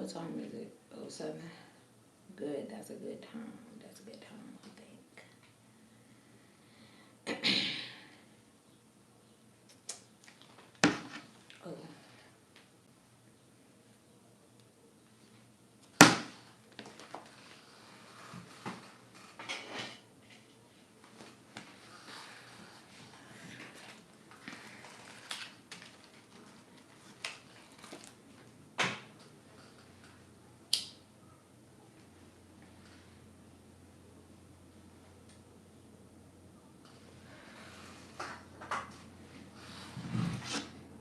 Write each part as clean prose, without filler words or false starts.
What time is it? 07. Good. That's a good time. That's a good time, I think. Oh.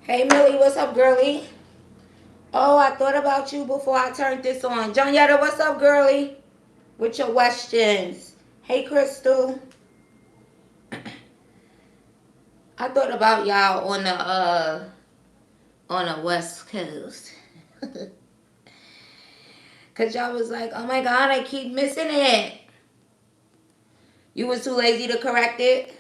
Hey, Millie, what's up, girlie? Oh, I thought about you before I turned this on. Jonyetta, what's up, girlie? With your questions. Hey, Crystal. I thought about y'all on the West Coast. Cause y'all was like, oh my God, I keep missing it. You was too lazy to correct it?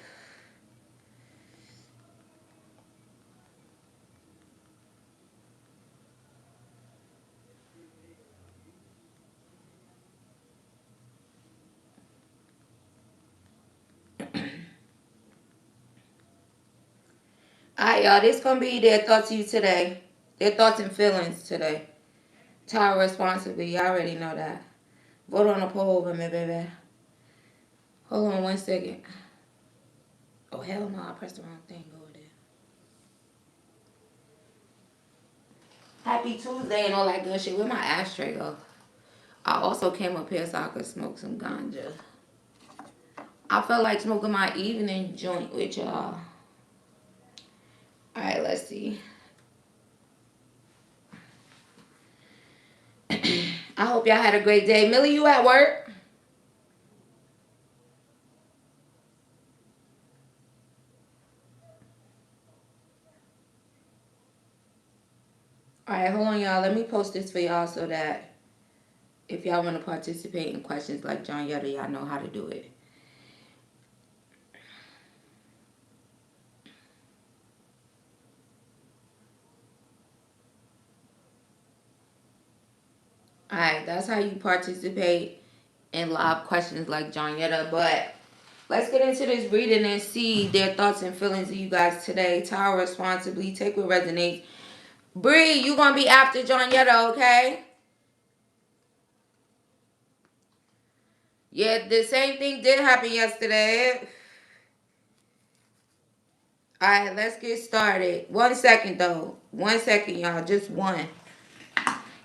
Alright, y'all, this gonna be their thoughts to you today. Their thoughts and feelings today. Tire responsibly. Y'all already know that. Vote on the poll over me, baby. Hold on 1 second. Oh, hell no, I pressed the wrong thing over there. Happy Tuesday and all that good shit. Where my ashtray go? I also came up here so I could smoke some ganja. I felt like smoking my evening joint with y'all. Alright, let's see. I hope y'all had a great day. Millie, you at work? Alright, hold on, y'all. Let me post this for y'all so that if y'all want to participate in questions like Jonyetta, y'all know how to do it. Alright, that's how you participate in live questions like Jonyetta. But let's get into this reading and see their thoughts and feelings of you guys today. Tower responsibly. Take what resonates. Bree, you gonna be after Jonyetta, okay? Yeah, the same thing did happen yesterday. Alright, let's get started. 1 second though. 1 second, y'all. Just one.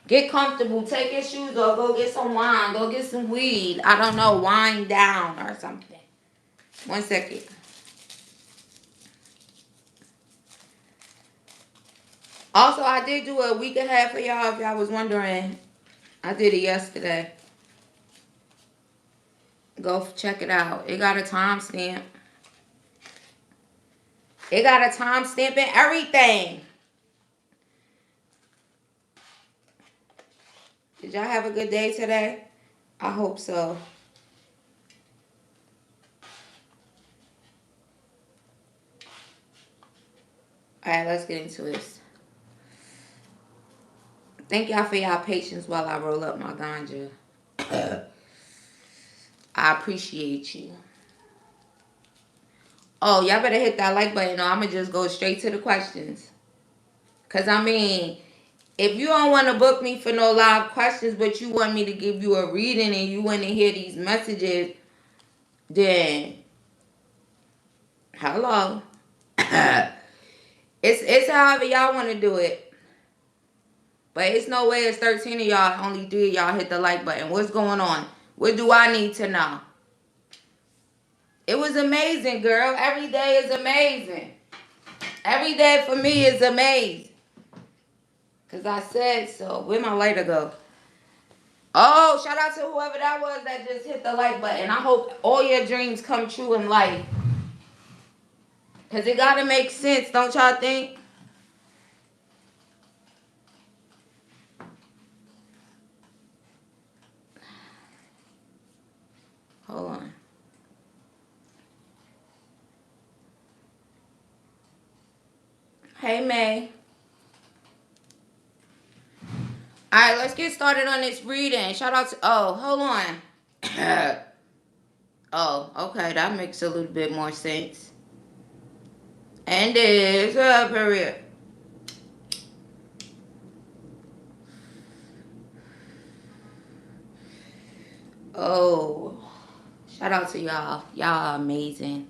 Get comfortable. Take your shoes off. Go get some wine. Go get some weed. I don't know. Wind down or something. 1 second. Also, I did do a week ahead for y'all if y'all was wondering. I did it yesterday. Go check it out. It got a timestamp. It got a timestamp and everything. Did y'all have a good day today? I hope so. Alright, let's get into this. Thank y'all for y'all patience while I roll up my ganja. I appreciate you. Oh, y'all better hit that like button or I'm going to just go straight to the questions. Because, I mean, if you don't want to book me for no live questions, but you want me to give you a reading and you want to hear these messages, then, hello. It's however y'all want to do it. But it's no way it's 13 of y'all, only 3 of y'all hit the like button. What's going on? What do I need to know? It was amazing, girl. Every day is amazing. Every day for me is amazing. Because I said so. Where'd my lighter go? Oh, shout out to whoever that was that just hit the like button. I hope all your dreams come true in life. Because it got to make sense, don't y'all think? Hold on. Hey, May. Alright, let's get started on this reading. Shout out to... Oh, hold on. Oh, okay. That makes a little bit more sense. And there's a period. Oh, shout out to y'all. Y'all are amazing.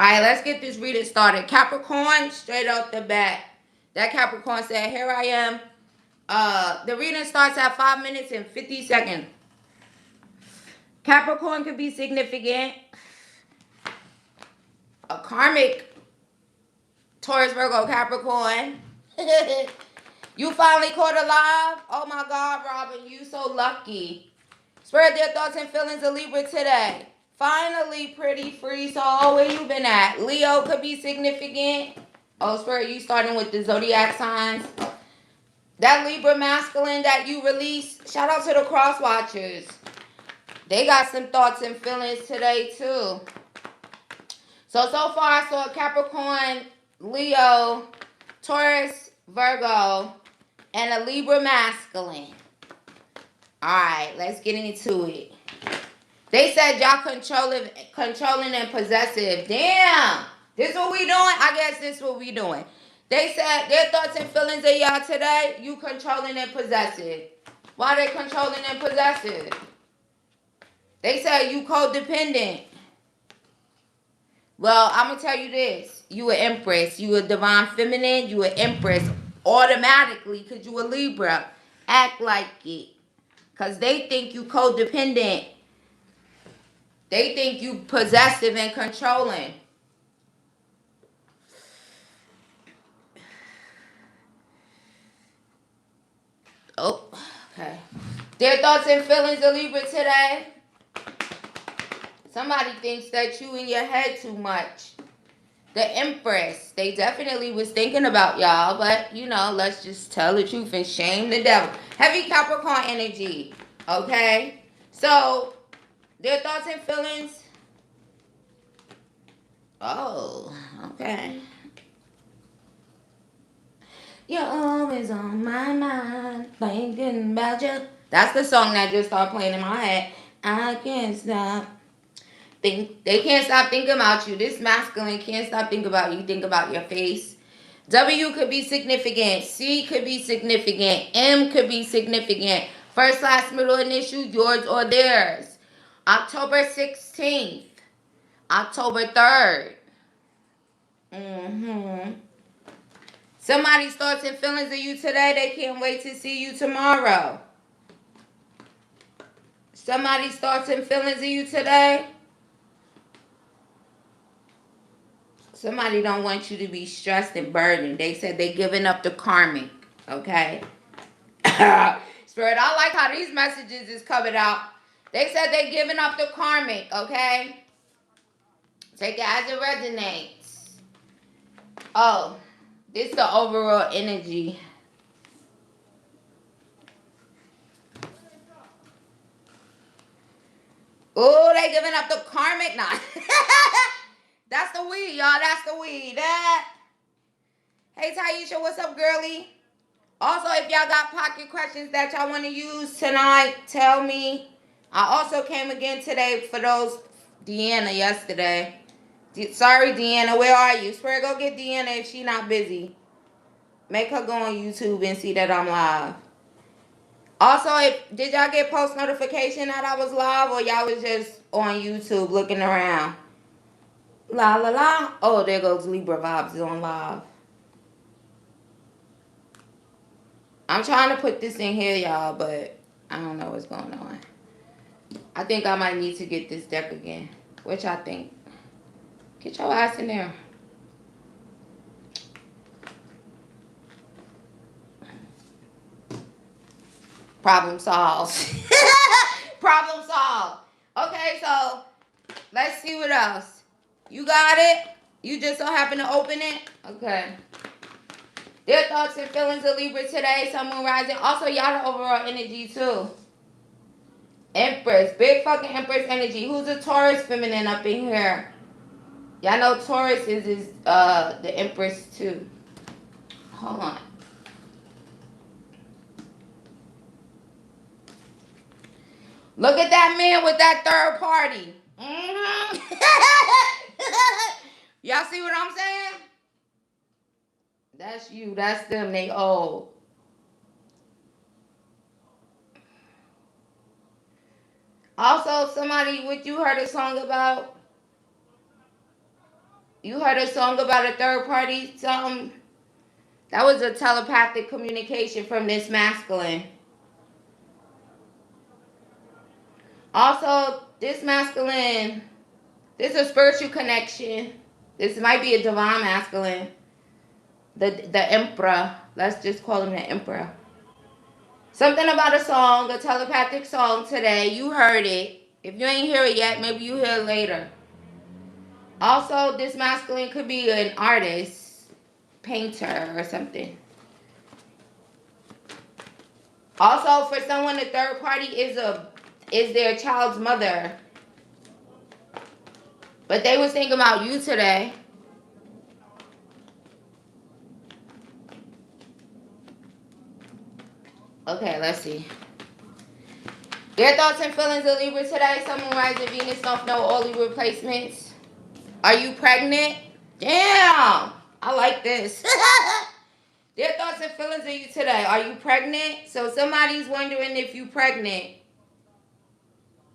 Alright, let's get this reading started. Capricorn, straight off the bat. That Capricorn said, here I am. The reading starts at 5 minutes and 50 seconds. Capricorn could be significant. A karmic Taurus, Virgo, Capricorn. You finally caught alive? Oh my God, Robin, you so lucky. Spirit, their thoughts and feelings of Libra today. Finally, pretty free soul, where you been at? Leo could be significant. Oh, Spirit, you starting with the zodiac signs. That Libra masculine that you released, shout out to the cross watchers. They got some thoughts and feelings today, too. So far I saw Capricorn, Leo, Taurus, Virgo, and a Libra masculine. Alright, let's get into it. They said y'all controlling and possessive. Damn! This what we doing? I guess this what we doing. They said their thoughts and feelings of y'all today, you controlling and possessive. Why they controlling and possessive? They said you codependent. Well, I'm going to tell you this. You an empress. You a divine feminine. You an empress automatically because you a Libra. Act like it. Because they think you codependent. They think you possessive and controlling. Oh, okay. Their thoughts and feelings of Libra today. Somebody thinks that you in your head too much. The Empress. They definitely was thinking about y'all. But, you know, let's just tell the truth and shame the devil. Heavy Capricorn energy. Okay? So, their thoughts and feelings. Oh, okay. You're always on my mind. Thinking about you. That's the song that just started playing in my head. I can't stop. They can't stop thinking about you. This masculine can't stop thinking about you. Think about your face. W could be significant. C could be significant. M could be significant. First, last, middle initial, yours or theirs. October 16th. October 3rd. Somebody's thoughts and feelings of you today. They can't wait to see you tomorrow. Somebody's thoughts and feelings of you today. Somebody don't want you to be stressed and burdened. They said they giving up the karmic. Okay? Spirit, I like how these messages is coming out. They said they giving up the karmic. Okay? Take it as it resonates. Oh, this is the overall energy. Oh, they giving up the karmic now. That's the weed, y'all. That's the weed. That. Hey, Taisha, what's up, girlie? Also, if y'all got pocket questions that y'all want to use tonight, tell me. I also came again today for those Deanna yesterday. Sorry, Deanna. Where are you? Spirit, go get Deanna if she not busy. Make her go on YouTube and see that I'm live. Also, did y'all get post notification that I was live or y'all was just on YouTube looking around? La la la. Oh, there goes Libra Vibes on live. I'm trying to put this in here, y'all, but I don't know what's going on. I think I might need to get this deck again. Which I think. Get your ass in there. Problem solved. Problem solved. Okay, so let's see what else. You got it? You just so happen to open it? Okay. Their thoughts and feelings of Libra today. Sun, Moon, Rising. Also, y'all the overall energy, too. Empress. Big fucking Empress energy. Who's a Taurus feminine up in here? Y'all know Taurus is the Empress, too. Hold on. Look at that man with that third party. Y'all see what I'm saying? That's you. That's them. They old. Also, somebody, what you heard a song about? You heard a song about a third party? Something? That was a telepathic communication from this masculine. Also, this masculine, this is a spiritual connection. This might be a divine masculine. The emperor. Let's just call him the emperor. Something about a song, a telepathic song today. You heard it. If you ain't hear it yet, maybe you hear it later. Also, this masculine could be an artist, painter, or something. Also, for someone, the third party is their child's mother. But they was thinking about you today. Okay, let's see. Their thoughts and feelings of Libra today. Someone rising Venus, North Node, all Libra replacements. Are you pregnant? Damn! I like this. Their thoughts and feelings of you today. Are you pregnant? So somebody's wondering if you pregnant.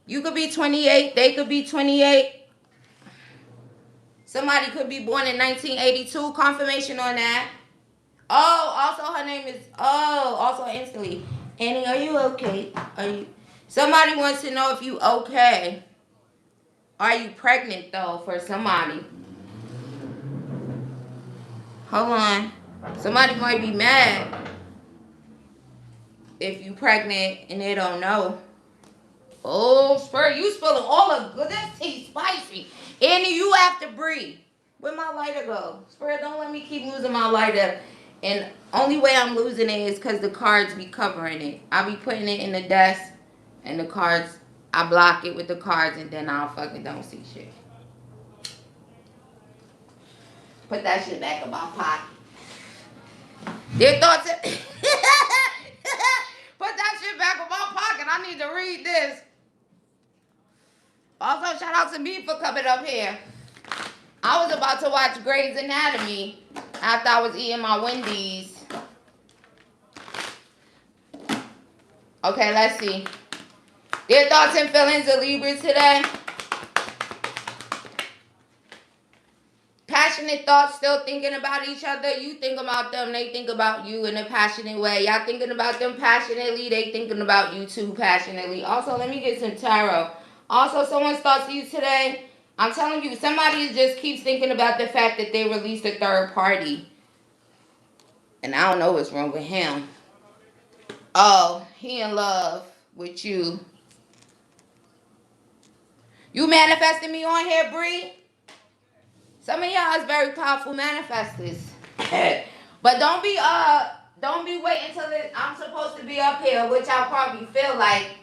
You could be 28. They could be 28. Somebody could be born in 1982. Confirmation on that. Oh, also her name is, also instantly. Annie, are you okay? Are you? Somebody wants to know if you okay. Are you pregnant though for somebody? Hold on. Somebody might be mad if you pregnant and they don't know. Oh, Spur, you spilling all of this tea spicy. Annie, you have to breathe. Where my lighter go? Spur, don't let me keep losing my lighter. And only way I'm losing it is because the cards be covering it. I be putting it in the desk and the cards, I block it with the cards and then I fucking don't see shit. Put that shit back in my pocket. Their thoughts. Put that shit back in my pocket. I need to read this. Also, shout out to me for coming up here. I was about to watch Grey's Anatomy after I was eating my Wendy's. Okay, let's see. Their thoughts and feelings of Libra today. Passionate thoughts, still thinking about each other. You think about them, they think about you in a passionate way. Y'all thinking about them passionately, they thinking about you too passionately. Also, let me get some tarot. Also, someone's thoughts of you today. I'm telling you, somebody just keeps thinking about the fact that they released a third party. And I don't know what's wrong with him. Oh, he in love with you. You manifesting me on here, Bree? Some of y'all is very powerful manifestors. But don't be waiting until I'm supposed to be up here, which I'll probably feel like.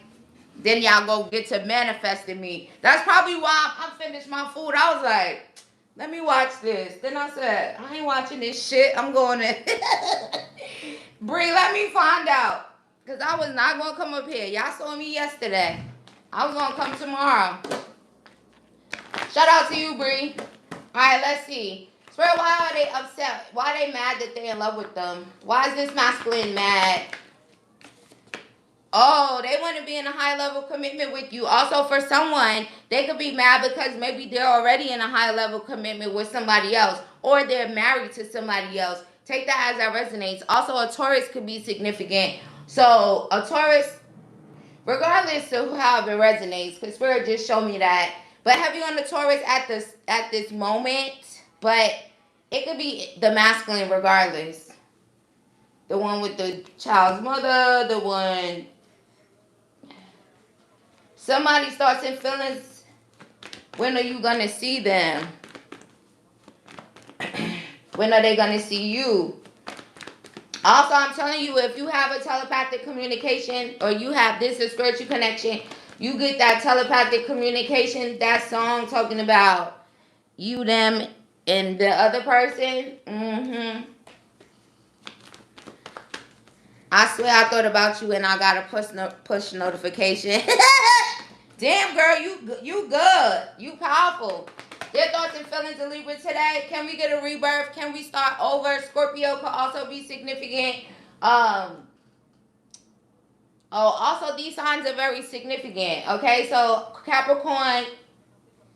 Then y'all go get to manifesting me. That's probably why I finished my food. I was like, let me watch this. Then I said, I ain't watching this shit. I'm going to. Bree, let me find out. Because I was not going to come up here. Y'all saw me yesterday. I was going to come tomorrow. Shout out to you, Bree. Alright, let's see. Spirit, why are they upset? Why are they mad that they're in love with them? Why is this masculine mad? Oh, they want to be in a high level commitment with you. Also, for someone, they could be mad because maybe they're already in a high level commitment with somebody else. Or they're married to somebody else. Take that as that resonates. Also, a Taurus could be significant. So, a Taurus, regardless of how it resonates, because Spirit just showed me that. But heavy on the Taurus at this moment. But it could be the masculine regardless. The one with the child's mother. The one. Somebody starts in feelings. When are you going to see them? When are they going to see you? Also, I'm telling you, if you have a telepathic communication or you have this a spiritual connection, you get that telepathic communication, that song talking about you, them, and the other person. I swear I thought about you and I got a push notification. Damn, girl, you good. You powerful. Their thoughts and feelings of Libra today. Can we get a rebirth? Can we start over? Scorpio could also be significant. Also these signs are very significant. Okay, so Capricorn,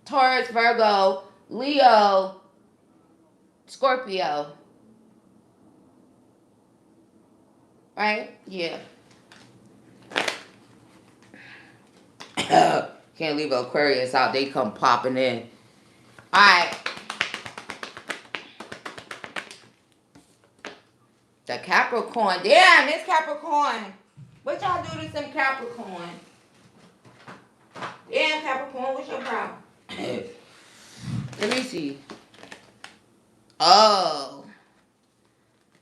Taurus, Virgo, Leo, Scorpio. Right? Yeah. Can't leave Aquarius out. They come popping in. Alright. The Capricorn. Damn, it's Capricorn. What y'all do to some Capricorn? Damn, Capricorn, what's your problem? Let me see. Oh.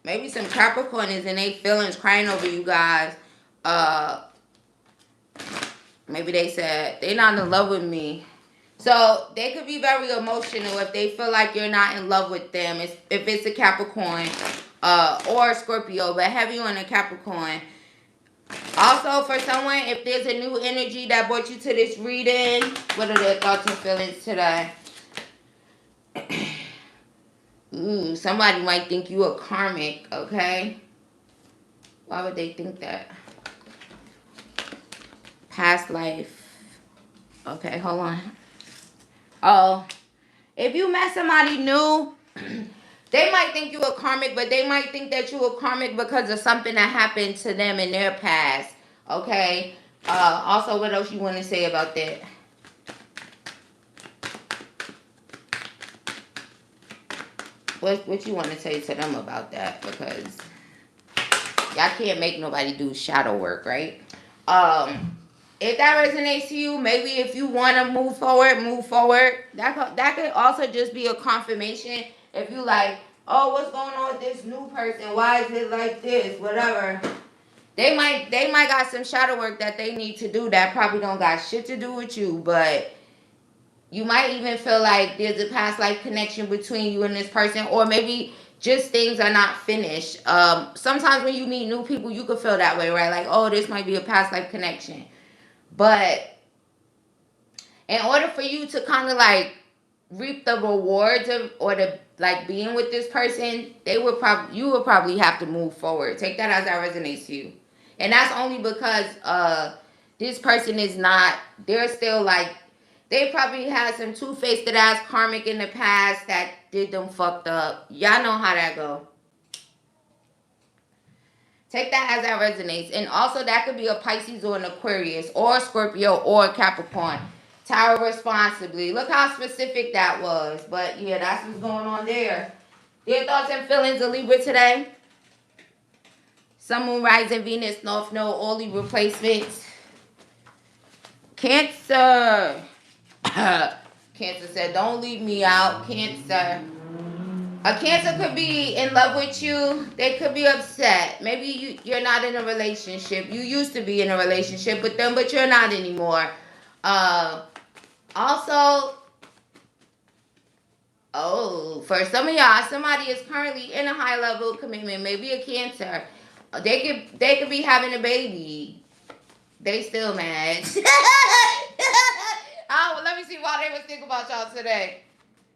Maybe some Capricorn is in their feelings crying over you guys. Maybe they said they're not in love with me. So they could be very emotional if they feel like you're not in love with them. If it's a Capricorn or a Scorpio, but heavy on a Capricorn. Also, for someone, if there's a new energy that brought you to this reading, what are their thoughts and feelings today? Ooh, somebody might think you a karmic, okay? Why would they think that? Past life. Okay, hold on. Oh, if you met somebody new, they might think you a karmic, but they might think that you a karmic because of something that happened to them in their past. Okay? Also, what else you want to say about that? What you want to say to them about that? Because y'all can't make nobody do shadow work, right? If that resonates to you, maybe if you want to move forward, move forward. That could also just be a confirmation. If you like, oh, what's going on with this new person? Why is it like this? Whatever. They might got some shadow work that they need to do that probably don't got shit to do with you, but you might even feel like there's a past life connection between you and this person, or maybe just things are not finished. Sometimes when you meet new people, you could feel that way, right? Like, oh, this might be a past life connection. But in order for you to kind of like reap the rewards of or the like being with this person, you would probably have to move forward. Take that as that resonates to you. And that's only because this person is not, they're still like, they probably had some two-faced ass karmic in the past that did them fucked up. Y'all know how that go. Take that as that resonates. And also that could be a Pisces or an Aquarius or a Scorpio or a Capricorn. Tower responsibly. Look how specific that was. But yeah, that's what's going on there. Their thoughts and feelings of Libra today. Sun, Moon, Rising, Venus, North Node, all Libra placements. Cancer. Cancer said, don't leave me out. Cancer. A Cancer could be in love with you. They could be upset. Maybe you're not in a relationship. You used to be in a relationship with them, but you're not anymore. Also, for some of y'all, somebody is currently in a high level commitment. Maybe a Cancer. They could be having a baby. They still mad. Let me see why they was thinking about y'all today.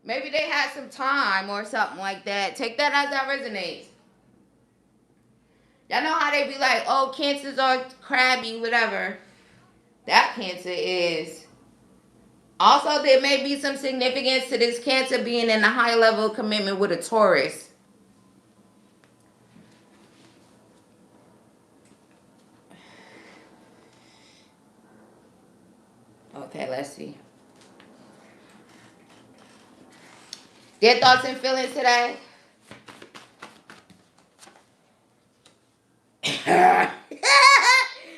Maybe they had some time or something like that. Take that as that resonates. Y'all know how they be like, oh, Cancers are crabby, whatever. That Cancer is. Also, there may be some significance to this Cancer being in a high level commitment with a Taurus. Okay, let's see. Their thoughts and feelings today?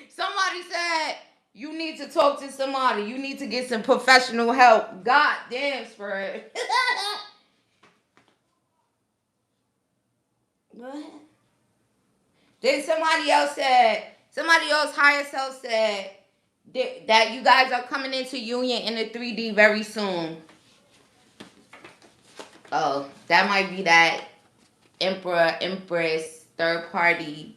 Somebody said you need to talk to somebody. You need to get some professional help. God damn, Spirit. What? Then somebody else higher self said that you guys are coming into union in the 3D very soon. Oh, that might be that Emperor, Empress, third party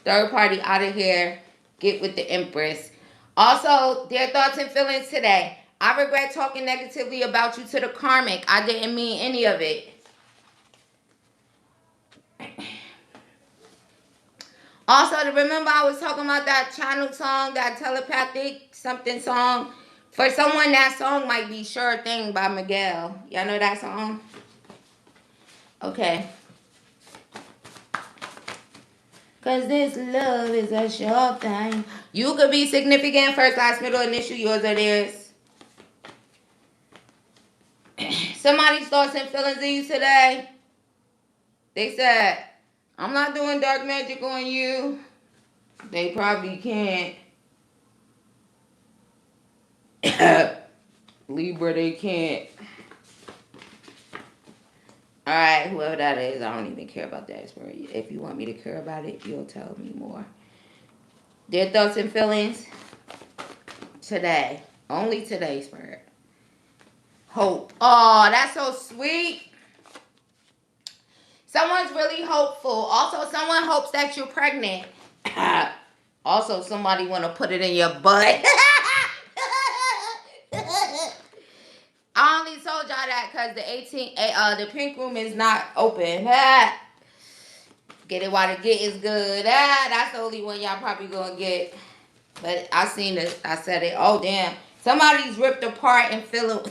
out of here. Get with the Empress. Also, their thoughts and feelings today. I regret talking negatively about you to the karmic. I didn't mean any of it. Also, remember I was talking about that channel song, that telepathic something song? For someone, that song might be Sure Thing by Miguel. Y'all know that song? Okay. Cause this love is a sure thing. You could be significant, first, last, middle, initial, yours or theirs. Somebody's thoughts and feelings of you today. They said, I'm not doing dark magic on you. They probably can't. Libra, they can't. Alright, whoever that is, I don't even care about that. If you want me to care about it, you'll tell me more. Their thoughts and feelings today. Only today, Spirit. Hope. Oh, that's so sweet. Someone's really hopeful. Also, someone hopes that you're pregnant. Also, somebody want to put it in your butt. I only told y'all that because the pink room is not open. Get it while the get is good. That's the only one y'all probably gonna get. But I seen it. I said it. Oh damn! Somebody's ripped apart and feeling.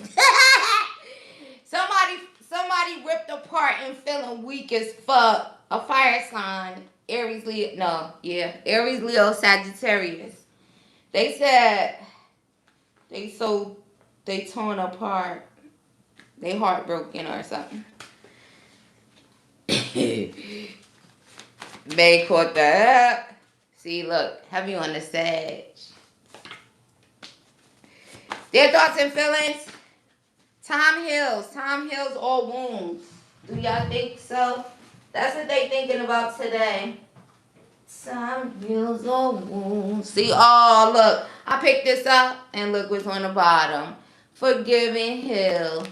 Somebody ripped apart and feeling weak as fuck. A fire sign. Aries, Leo. No, yeah, Aries, Leo, Sagittarius. They said they torn apart. They heartbroken or something. May caught that. See, look, heavy on the Sag. Their thoughts and feelings. Time heals. Time heals all wounds. Do y'all think so? That's what they thinking about today. Time heals all wounds. See, oh, look. I picked this up and look what's on the bottom. Forgive and heal.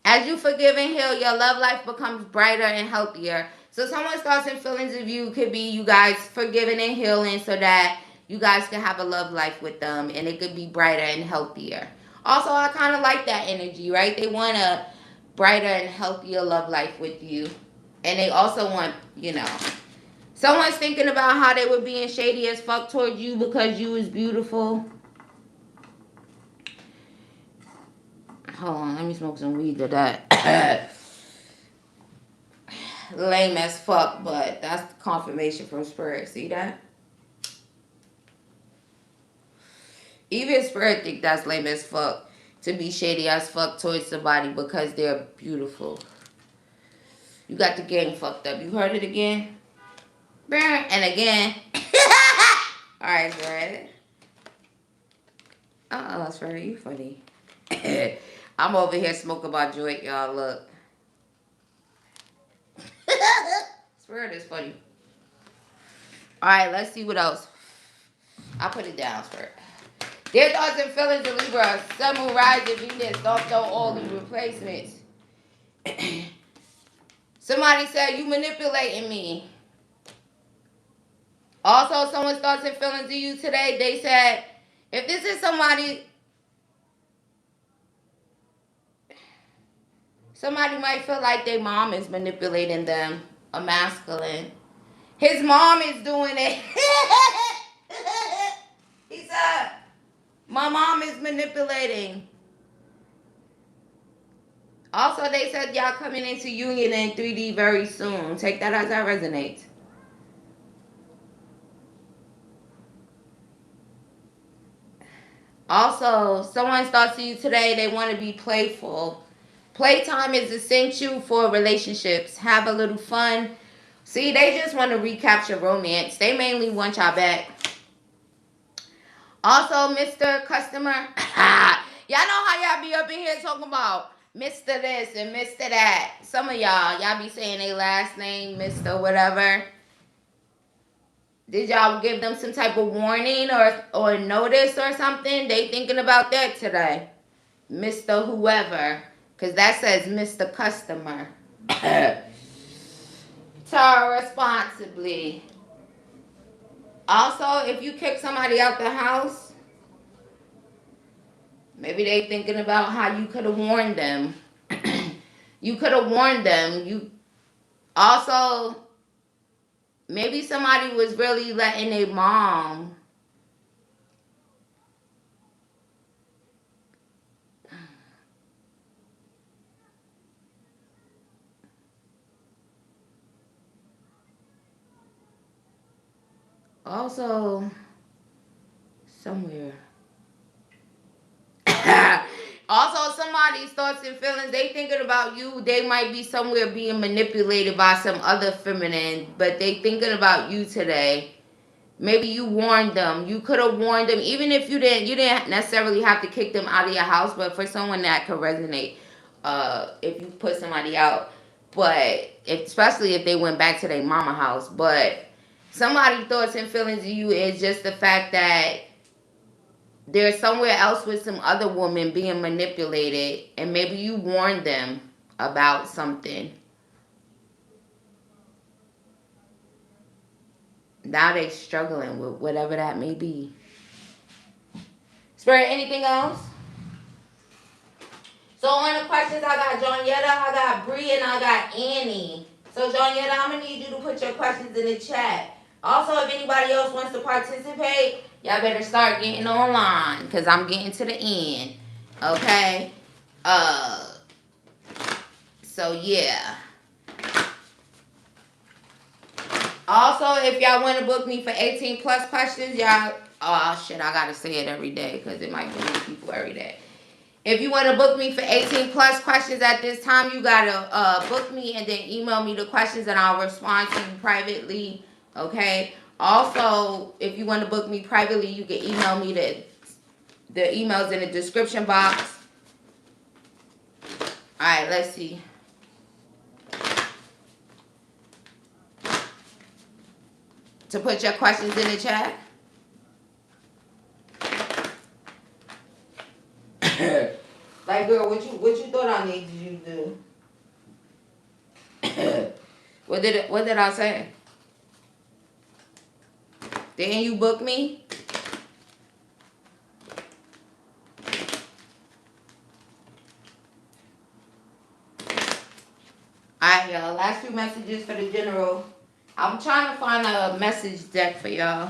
As you forgive and heal, your love life becomes brighter and healthier. So someone's thoughts and feelings of you could be you guys forgiving and healing so that you guys can have a love life with them and it could be brighter and healthier. Also, I kind of like that energy, right? They want a brighter and healthier love life with you. And they also want, someone's thinking about how they were being shady as fuck towards you because you was beautiful. Hold on, let me smoke some weed to that. Lame as fuck, but that's confirmation from Spirit. See that? Even Spirit think that's lame as fuck to be shady as fuck towards somebody because they're beautiful. You got the game fucked up. You heard it again? And again. Alright, Spirit. Spirit, you funny. I'm over here smoking my joint, y'all. Look. Spirit is funny. Alright, let's see what else. I'll put it down, Spirit. Their thoughts and feelings of Libra. Sun, Moon, Rising, Venus. Don't know all the replacements. Somebody said, you manipulating me. Also, someone's thoughts and feelings of you today. They said, if this is somebody might feel like their mom is manipulating them. A masculine. His mom is doing it. He said, my mom is manipulating. Also, they said y'all coming into union in 3D very soon. Take that as that resonates. Also, someone's thoughts to you today, they want to be playful. Playtime is essential for relationships. Have a little fun. See, they just want to recapture romance. They mainly want y'all back. Also, Mr. Customer. Y'all know how y'all be up in here talking about Mr. this and Mr. that. Some of y'all be saying their last name, Mr. whatever. Did y'all give them some type of warning or notice or something? They thinking about that today. Mr. whoever. Because that says Mr. Customer. Tara responsibly. Also, if you kick somebody out the house, maybe they thinking about how you could have warned them. You could have warned them. You also, maybe somebody was really letting their mom. Also, somewhere. Also, somebody's thoughts and feelings, they thinking about you. They might be somewhere being manipulated by some other feminine, but they thinking about you today. Maybe you warned them. You could have warned them, even if you didn't necessarily have to kick them out of your house, but for someone that could resonate, if you put somebody out, but especially if they went back to their mama house. But somebody's thoughts and feelings of you is just the fact that they're somewhere else with some other woman being manipulated, and maybe you warned them about something. Now they struggling with whatever that may be. Spirit, anything else? So on the questions, I got Jonietta, I got Bree, and I got Annie. So Jonietta, I'm gonna need you to put your questions in the chat. Also, if anybody else wants to participate, y'all better start getting online because I'm getting to the end. Okay. So yeah. Also, if y'all want to book me for 18 plus questions, y'all. Oh shit, I gotta say it every day because it might be people every day. If you want to book me for 18 plus questions at this time, you gotta book me and then email me the questions and I'll respond to you privately. Okay. Also, if you want to book me privately, you can email me the emails in the description box. All right, let's see. To put your questions in the chat. Like, girl, what you thought I needed you to do? What did I say? Didn't you book me? Alright, y'all. Last few messages for the general. I'm trying to find a message deck for y'all.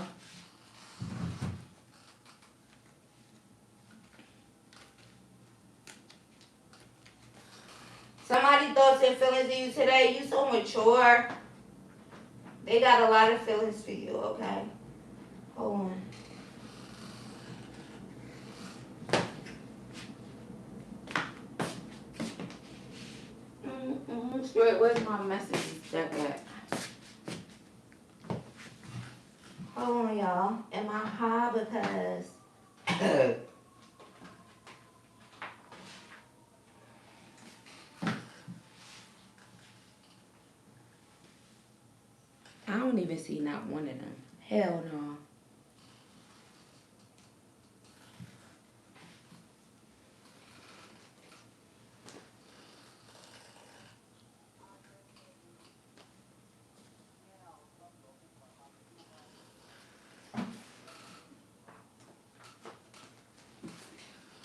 Somebody thoughts and feelings of you today. You so mature. They got a lot of feelings for you, okay? Hold on. Spirit, where's my message deck at? Hold on, y'all. Am I high? Because I don't even see not one of them. Hell no.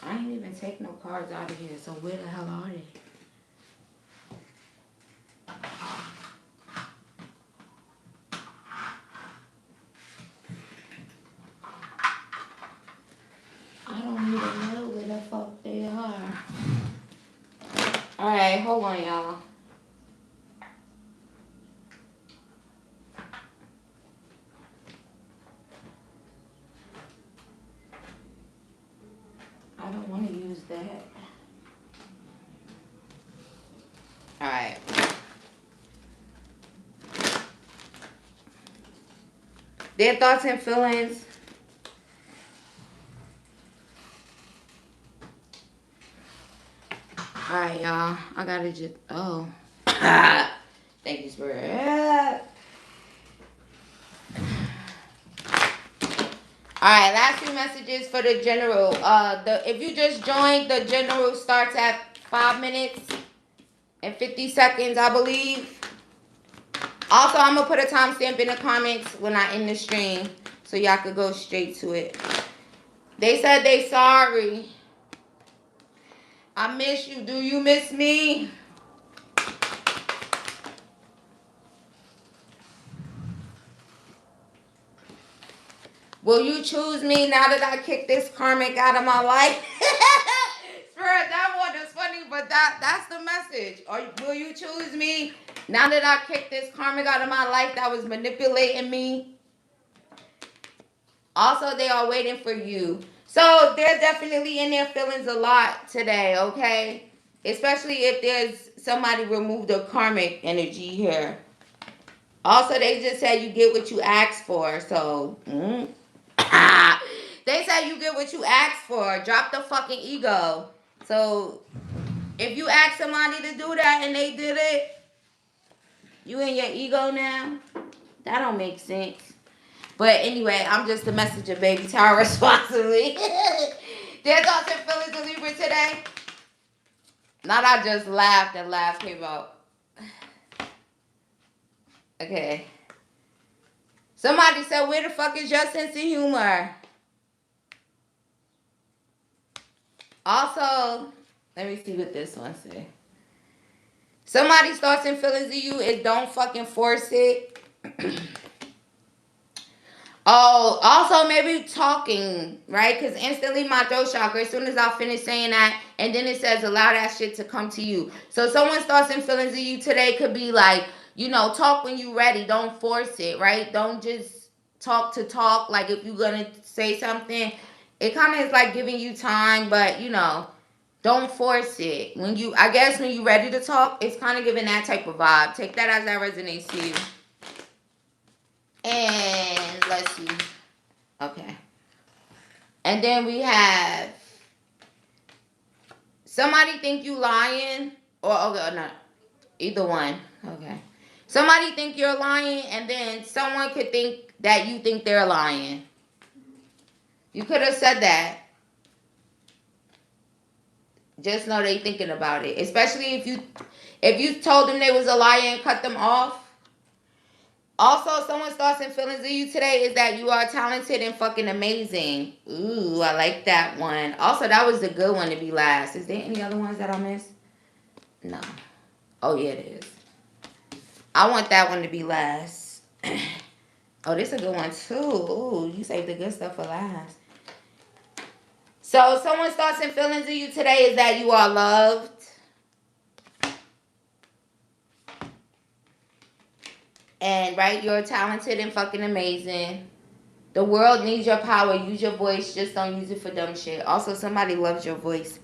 I ain't even take no cards out of here, so where the hell are they? I don't even know where the fuck they are. Alright, hold on, y'all. I don't want to use that. Alright. Their thoughts and feelings. Alright, y'all. I gotta just. Oh. Thank you, Spirit. Alright, last few messages for the general. If you just joined, the general starts at 5 minutes and 50 seconds, I believe. Also, I'm gonna put a timestamp in the comments when I end the stream. so y'all could go straight to it. They said they sorry. I miss you. Do you miss me? Will you choose me now that I kicked this karmic out of my life? Spirit, that one is funny, but that's the message. Or will you choose me now that I kicked this karmic out of my life that was manipulating me? Also, they are waiting for you. So they're definitely in their feelings a lot today, okay? Especially if there's somebody removed the karmic energy here. Also, they just said you get what you ask for. So, they said you get what you ask for. Drop the fucking ego. So, if you ask somebody to do that and they did it, you in your ego now? That don't make sense. But anyway, I'm just the messenger, baby. Tower responsibly. Their thoughts and feelings of Libra today. Not I just laughed and laugh came out. Okay. Somebody said, where the fuck is your sense of humor? Also, let me see what this one say. Somebody's thoughts and feelings of you is don't fucking force it. Oh, also maybe talking, right? Because instantly my throat chakra, as soon as I finish saying that, and then it says allow that shit to come to you. So someone's thoughts and feelings of you today could be like, you know, talk when you're ready. Don't force it, right? Don't just talk to talk. Like if you're going to say something, it kind of is like giving you time, but you know, don't force it. I guess when you're ready to talk, it's kind of giving that type of vibe. Take that as that resonates to you. And let's see. Okay. And then we have somebody think you lying. Or okay, no. Either one. Okay. Somebody think you're lying, and then someone could think that you think they're lying. You could have said that. Just know they thinking about it. Especially if you told them they was a liar and cut them off. Also, someone's thoughts and feelings of you today is that you are talented and fucking amazing. Ooh, I like that one. Also, that was the good one to be last. Is there any other ones that I missed? No. Oh, yeah, it is. I want that one to be last. Oh, this is a good one, too. Ooh, you saved the good stuff for last. So, someone's thoughts and feelings of you today is that you are loved. And, right, you're talented and fucking amazing. The world needs your power. Use your voice. Just don't use it for dumb shit. Also, somebody loves your voice.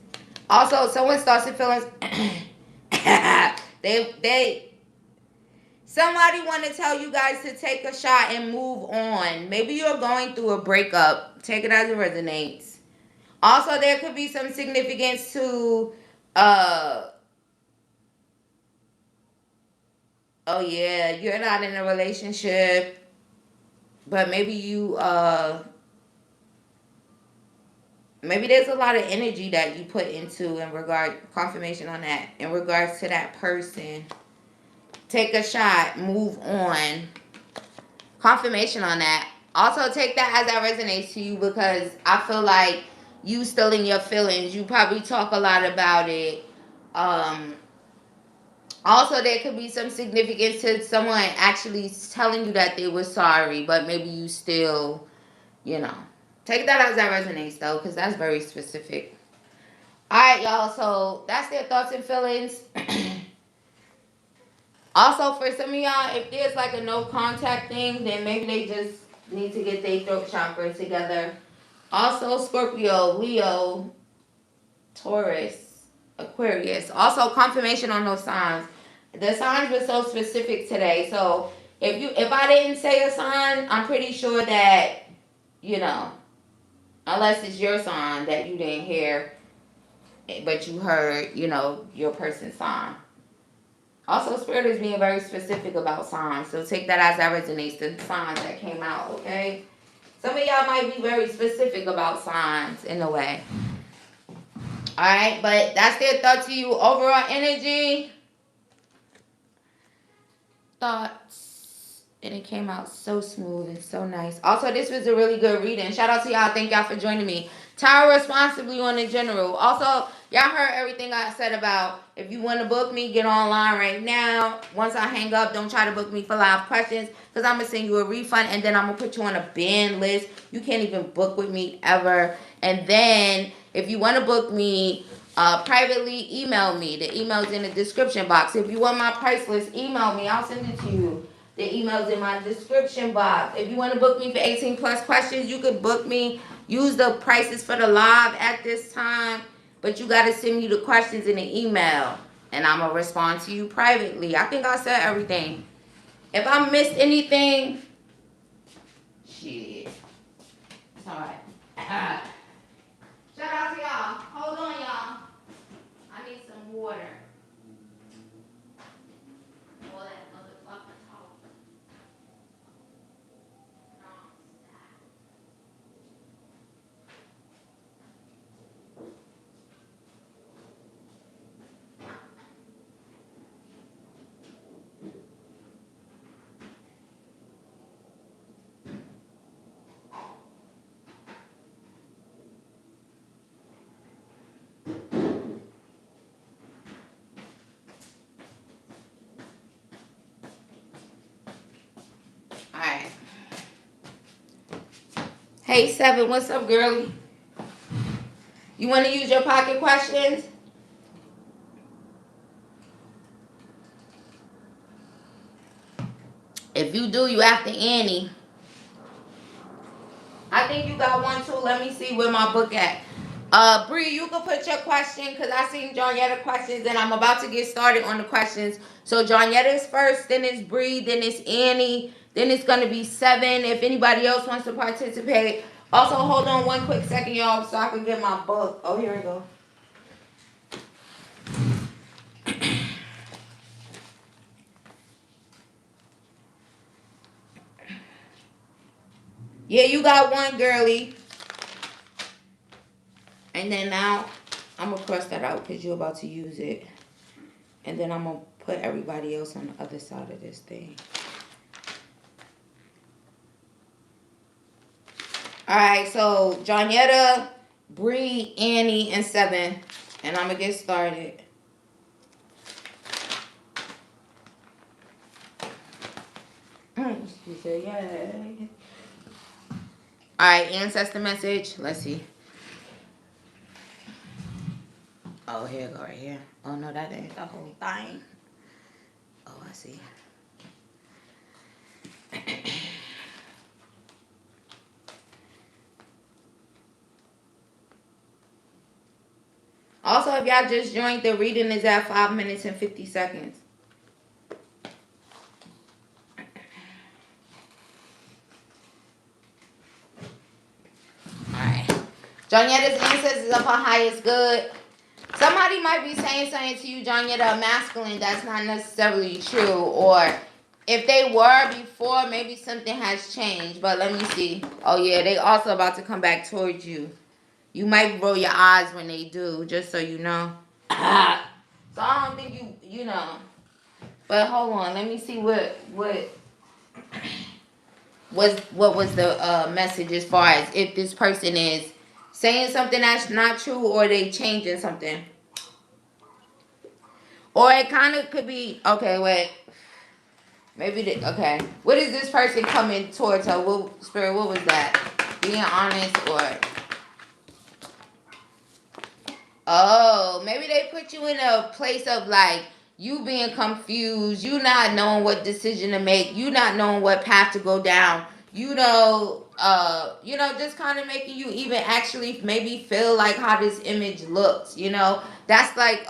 Also, someone's thoughts and feelings. Somebody want to tell you guys to take a shot and move on. Maybe you're going through a breakup. Take it as it resonates. Also, there could be some significance to, oh yeah, you're not in a relationship, but maybe maybe there's a lot of energy that you put into confirmation on that, in regards to that person. Take a shot, move on. Confirmation on that. Also, take that as that resonates to you, because I feel like you still in your feelings. You probably talk a lot about it. Also, there could be some significance to someone actually telling you that they were sorry, but maybe you still, you know. Take that as that resonates, though, because that's very specific. All right, y'all. So that's their thoughts and feelings. Also, for some of y'all, if there's like a no contact thing, then maybe they just need to get their throat chakra together. Also, Scorpio, Leo, Taurus, Aquarius. Also, confirmation on those signs. The signs were so specific today. So if I didn't say a sign, I'm pretty sure that, you know, unless it's your sign that you didn't hear, but you heard, you know, your person's sign. Also, Spirit is being very specific about signs. So take that as that resonates, the signs that came out, okay? Some of y'all might be very specific about signs in a way. Alright, but that's their thought to you. Overall energy. Thoughts And it came out so smooth and so nice. Also, this was a really good reading. Shout out to y'all. Thank y'all for joining me. Tower responsibly on the general. Also, y'all heard everything I said about if you want to book me, get online right now. Once I hang up, don't try to book me for live questions because I'm going to send you a refund and then I'm going to put you on a ban list. You can't even book with me ever. And then if you want to book me privately, email me. The email's in the description box. If you want my price list, email me. I'll send it to you. The email's in my description box. If you want to book me for 18 plus questions, you could book me. Use the prices for the live at this time. But you got to send me the questions in the email. And I'm going to respond to you privately. I think I said everything. If I missed anything, shit. It's all right. Shout out to y'all. Hold on, y'all. I need some water. All that motherfucking talk. Alright. Hey, Seven, what's up, girlie? You want to use your pocket questions? If you do, you after Annie. I think you got one too. Let me see where my book at. Bree, you can put your question because I seen Johnyetta questions and I'm about to get started on the questions. So Johnyetta is first, then it's Bree, then it's Annie, then it's gonna be Seven. If anybody else wants to participate. Also, hold on one quick second, y'all, so I can get my book. Oh, here we go. Yeah, you got one, girlie. And then now, I'm going to cross that out because you're about to use it. And then I'm going to put everybody else on the other side of this thing. Alright, so Johnyetta, Bree, Annie, and Seven. And I'm going to get started. She said, yay. Alright, ancestor message. Let's see. Oh, here it go right here. Oh, no, that ain't the whole thing. Oh, I see. Also, if y'all just joined, the reading is at 5 minutes and 50 seconds. Alright. Johnyetta's ancestors of her highest good. Somebody might be saying something to you, Johnyetta, masculine, that's not necessarily true. Or if they were before, maybe something has changed. But let me see. Oh, yeah, they also about to come back towards you. You might roll your eyes when they do, just so you know. So I don't think you know. But hold on, let me see what was the message as far as if this person is saying something that's not true or they changing something. Or it kind of could be, okay, wait. Maybe, okay. What is this person coming towards her? Spirit, what was that? Being honest or... Oh, maybe they put you in a place of like you being confused, you not knowing what decision to make, you not knowing what path to go down, just kind of making you even actually maybe feel like how this image looks, That's like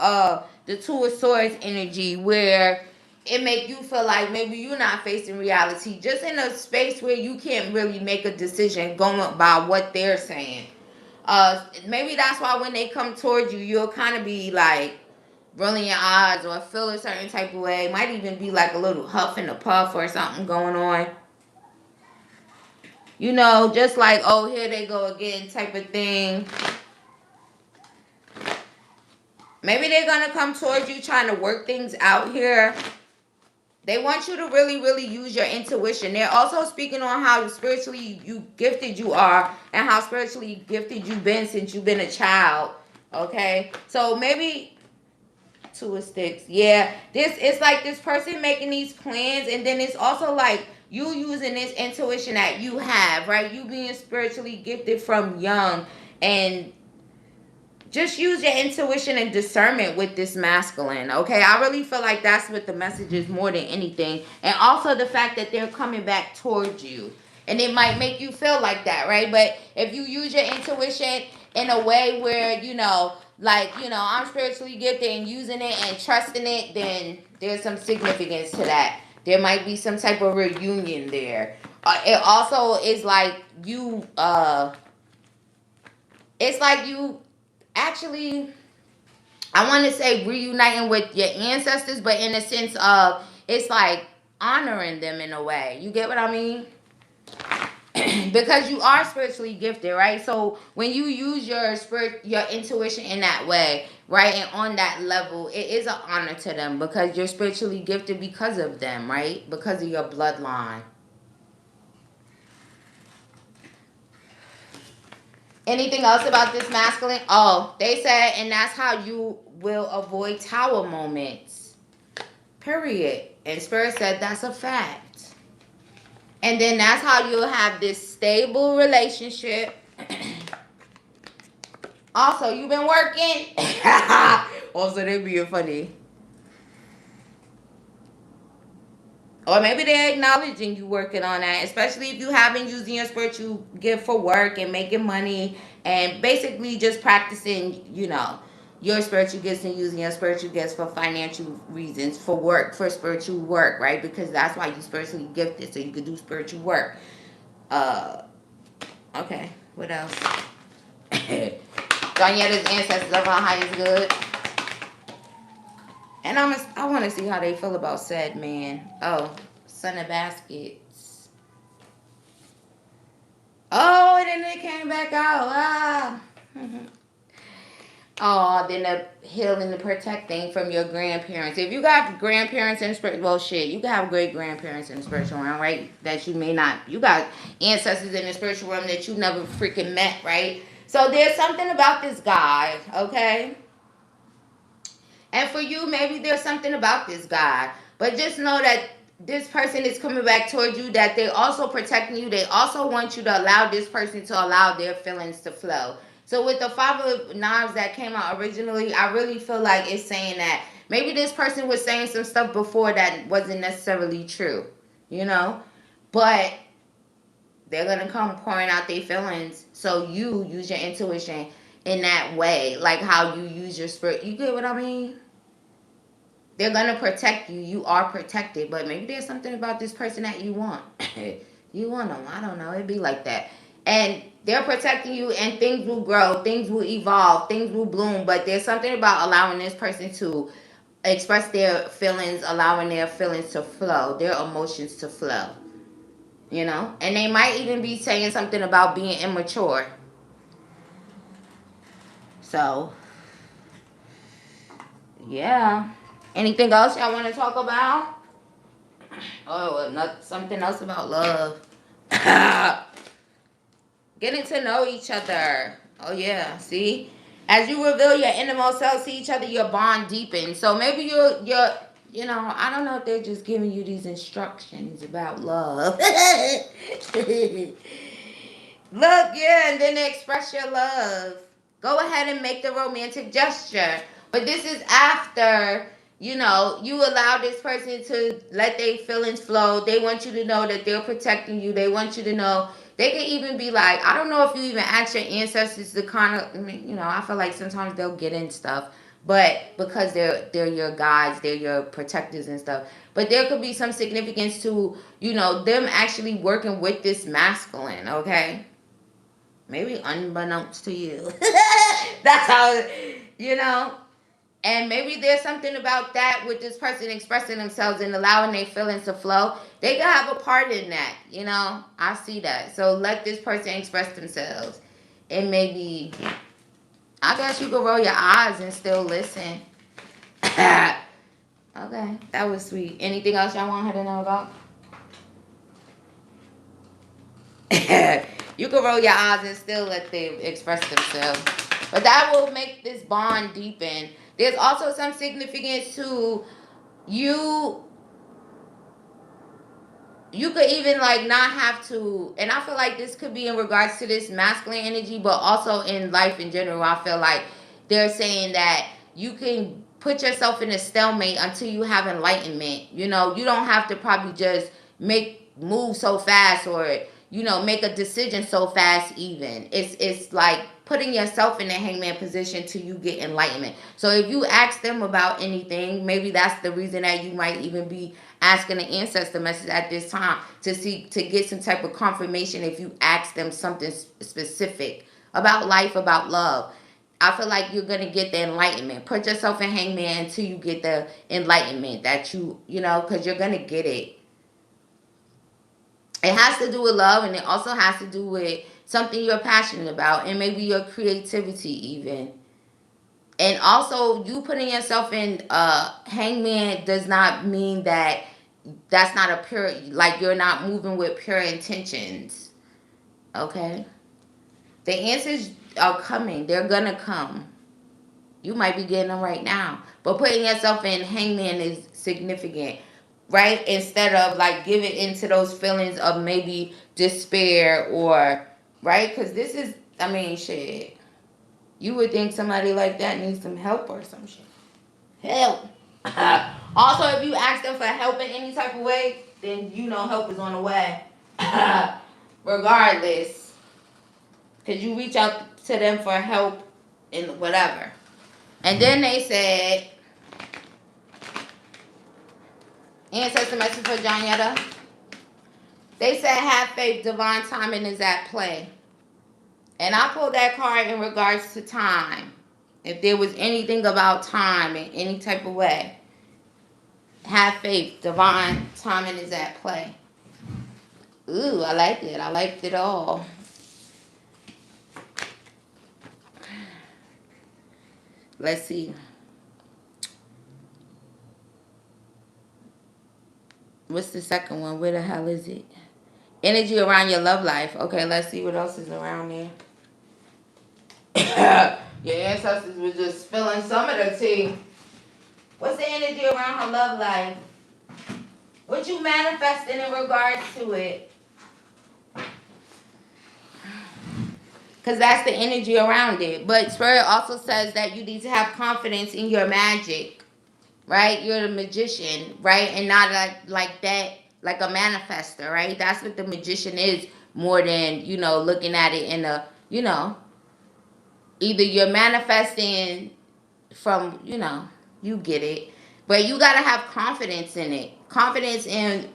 the Two of Swords energy where it make you feel like maybe you're not facing reality, just in a space where you can't really make a decision going by what they're saying. Maybe that's why when they come towards you, you'll kind of be like rolling your eyes or feel a certain type of way. Might even be like a little huff and a puff or something going on. Just like, oh, here they go again type of thing. Maybe they're going to come towards you trying to work things out here. They want you to really, really use your intuition. They're also speaking on how spiritually you gifted you are and how spiritually gifted you've been since you've been a child. Okay? So maybe Two of Sticks. Yeah. This it's like this person making these plans, and then it's also like you using this intuition that you have, right? You being spiritually gifted from young, and just use your intuition and discernment with this masculine. Okay, I really feel like that's what the message is more than anything. And also the fact that they're coming back towards you, and it might make you feel like that, right? But if you use your intuition in a way where like I'm spiritually gifted and using it and trusting it, then there's some significance to that. There might be some type of reunion there. It also is like it's like you actually, I want to say reuniting with your ancestors, but in the sense of it's like honoring them in a way. You get what I mean? Because you are spiritually gifted, right? So when you use your intuition in that way, right, and on that level, it is an honor to them because you're spiritually gifted because of them, right? Because of your bloodline. Anything else about this masculine? Oh, they said, and that's how you will avoid tower moments. Period. And Spirit said that's a fact. And then that's how you'll have this stable relationship. Also, you've been working. Also, they being funny. Or maybe they're acknowledging you working on that, especially if you haven't using your spiritual gift for work and making money and basically just practicing, your spiritual gifts and using your spiritual gifts for financial reasons, for work, for spiritual work, right? Because that's why you spiritually gifted, so you could do spiritual work. Okay, what else? Donyetta's ancestors of our highest good. And I want to see how they feel about said man. Oh, Son of Baskets. Oh, and then they came back out. Ah. Oh, then the healing, the protecting from your grandparents. If you got grandparents in spirit, well, shit, you can have great grandparents in the spiritual realm, right? That you may not. You got ancestors in the spiritual realm that you never freaking met, right? So there's something about this guy, okay? And for you, maybe there's something about this guy. But just know that this person is coming back towards you, that they also protecting you. They also want you to allow this person to allow their feelings to flow. So with the Five of Knives that came out originally, I really feel like it's saying that maybe this person was saying some stuff before that wasn't necessarily true, But they're going to come pouring out their feelings. So you use your intuition in that way, like how you use your spirit. You get what I mean? They're going to protect you. You are protected. But maybe there's something about this person that you want. You want them. I don't know. It'd be like that. And they're protecting you, and things will grow. Things will evolve. Things will bloom. But there's something about allowing this person to express their feelings, allowing their feelings to flow, their emotions to flow. And they might even be saying something about being immature. So, yeah. Anything else y'all want to talk about? Oh, not something else about love. Getting to know each other. Oh yeah, see? As you reveal your innermost selves to each other, your bond deepens. So maybe you're I don't know if they're just giving you these instructions about love. Look, yeah, and then express your love. Go ahead and make the romantic gesture. But this is after, you allow this person to let their feelings flow. They want you to know that they're protecting you. They want you to know. They can even be like, I don't know if you even ask your ancestors to kind of, I feel like sometimes they'll get in stuff. But because they're your guides, they're your protectors and stuff. But there could be some significance to, them actually working with this masculine, okay? Maybe unbeknownst to you. That's how, And maybe there's something about that with this person expressing themselves and allowing their feelings to flow. They can have a part in that, I see that. So let this person express themselves. And maybe, I guess you can roll your eyes and still listen. Okay, that was sweet. Anything else y'all want her to know about? You can roll your eyes and still let them express themselves. But that will make this bond deepen. There's also some significance to you. You could even like not have to, and I feel like this could be in regards to this masculine energy, but also in life in general. I feel like they're saying that you can put yourself in a stalemate until you have enlightenment. You know, you don't have to probably just move so fast, or make a decision so fast. Even it's like putting yourself in the hangman position till you get enlightenment. So if you ask them about anything, maybe that's the reason that you might even be asking the ancestor message at this time, to get some type of confirmation. If you ask them something specific about life, about love, I feel like you're gonna get the enlightenment. Put yourself in hangman until you get the enlightenment that because you're gonna get it. It has to do with love, and it also has to do with something you're passionate about, and maybe your creativity even. And also, you putting yourself in hangman does not mean that that's not a pure, like you're not moving with pure intentions. Okay? The answers are coming. They're gonna come. You might be getting them right now. But putting yourself in hangman is significant, right? Instead of like giving into those feelings of maybe despair, or, right? Because this is, I mean, shit. You would think somebody like that needs some help or some shit. Help. Also, if you ask them for help in any type of way, then help is on the way. Regardless. Because you reach out to them for help in whatever. And then they said, ancestor message for Janyetta. They said, have faith, divine timing is at play. And I pulled that card in regards to time. If there was anything about time in any type of way, have faith, divine timing is at play. Ooh, I liked it. I liked it all. Let's see. What's the second one? Where the hell is it? Energy around your love life. Okay, let's see what else is around there. Your ancestors were just spilling some of the tea. What's the energy around her love life? What you manifesting in regards to it? Because that's the energy around it. But Spirit also says that you need to have confidence in your magic, right? You're the magician, right? And not like that, like a manifester, right? That's what the magician is, more than, looking at it in a, either you're manifesting from, you get it. But you got to have confidence in it. Confidence in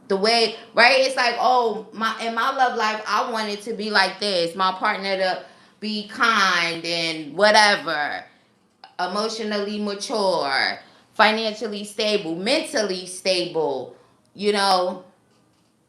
the way, right? It's like, oh, in my love life, I want it to be like this. My partner to be kind and whatever, emotionally mature, financially stable, mentally stable,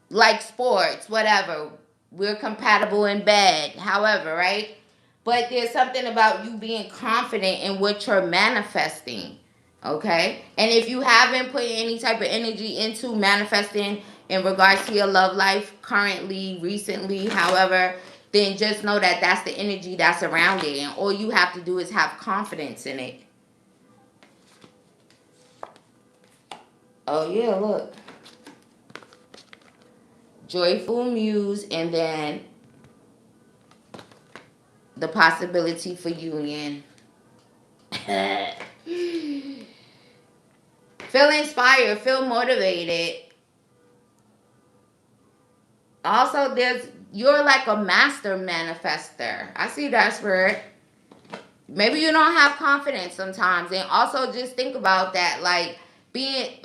like sports, whatever. We're compatible in bed, however, right? But there's something about you being confident in what you're manifesting. Okay? And if you haven't put any type of energy into manifesting in regards to your love life currently, recently, however, then just know that that's the energy that's around it. And all you have to do is have confidence in it. Oh, yeah, look. Joyful muse, and then the possibility for union. Feel inspired, feel motivated. Also, you're like a master manifester. I see that, Spirit. Maybe you don't have confidence sometimes, and also just think about that, like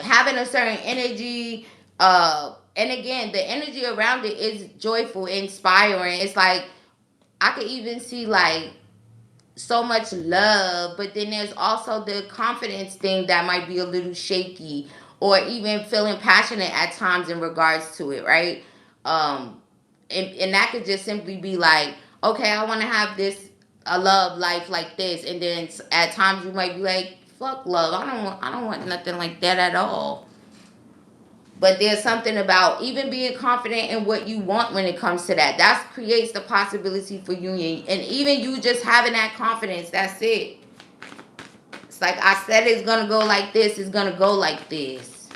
having a certain energy. And again, the energy around it is joyful, inspiring. It's like I could even see like so much love, but then there's also the confidence thing that might be a little shaky, or even feeling passionate at times in regards to it, right? um and that could just simply be like, okay, I want to have this a love life like this, and then at times you might be like Fuck love. I don't want nothing like that at all. But there's something about even being confident in what you want when it comes to that. That creates the possibility for union. And even you just having that confidence, that's it. It's like I said it's gonna go like this, it's gonna go like this.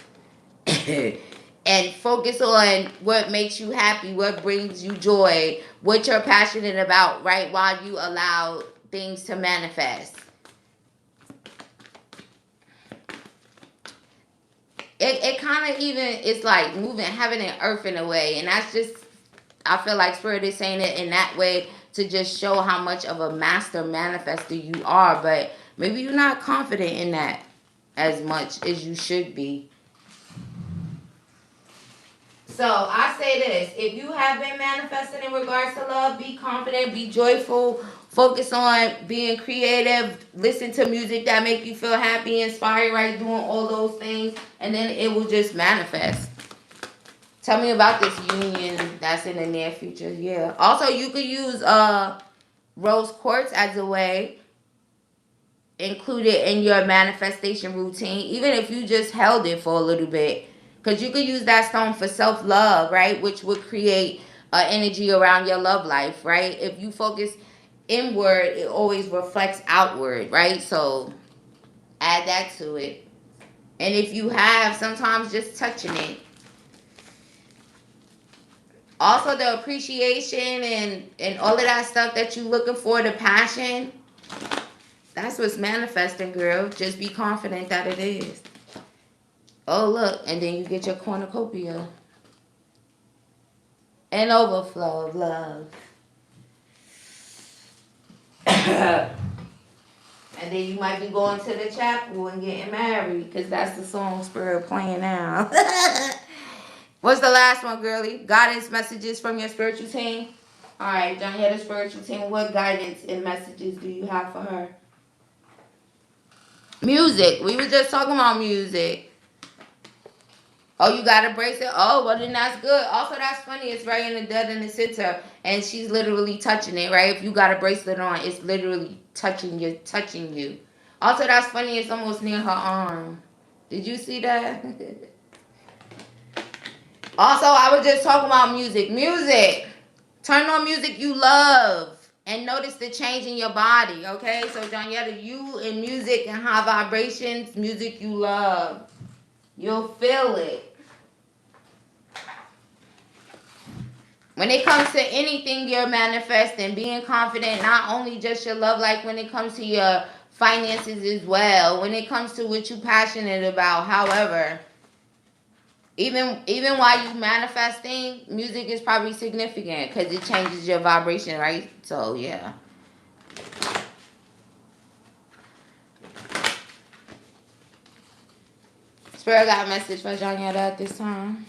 And focus on what makes you happy, what brings you joy, what you're passionate about, right? While you allow things to manifest. It kind of even, it's like moving heaven and earth in a way. And that's just, I feel like Spirit is saying it in that way to just show how much of a master manifester you are. But maybe you're not confident in that as much as you should be. So I say this, if you have been manifesting in regards to love, be confident, be joyful, focus on being creative, listen to music that make you feel happy, inspired, right? Doing all those things, and then it will just manifest. Tell me about this union that's in the near future. Yeah. Also, you could use rose quartz as a way. Include it in your manifestation routine, even if you just held it for a little bit. Because you could use that stone for self-love, right? Which would create energy around your love life, right? If you focus inward, it always reflects outward, right? So add that to it. And if you have, sometimes just touching it. Also, the appreciation and all of that stuff that you're looking for, the passion, that's what's manifesting, girl. Just be confident that it is. Oh, look. And then you get your cornucopia. An overflow of love. And then you might be going to the chapel and getting married, because that's the song Spirit playing now. What's the last one, girlie? Guidance messages from your spiritual team. All right, John, the spiritual team. What guidance and messages do you have for her? Music. We were just talking about music. Oh, you got a bracelet? Oh, well, then that's good. Also, that's funny. It's right in the dead in the center, and she's literally touching it, right? If you got a bracelet on, it's literally touching you. Also, that's funny. It's almost near her arm. Did you see that? Also, I was just talking about music. Music. Turn on music you love and notice the change in your body, okay? So, Jonyetta, you in music and high vibrations, music you love. You'll feel it. When it comes to anything you're manifesting, being confident, not only just your love life, when it comes to your finances as well, when it comes to what you're passionate about, however, even while you manifesting, music is probably significant because it changes your vibration, right? So, yeah. Spirit got a message for Jonyetta at this time.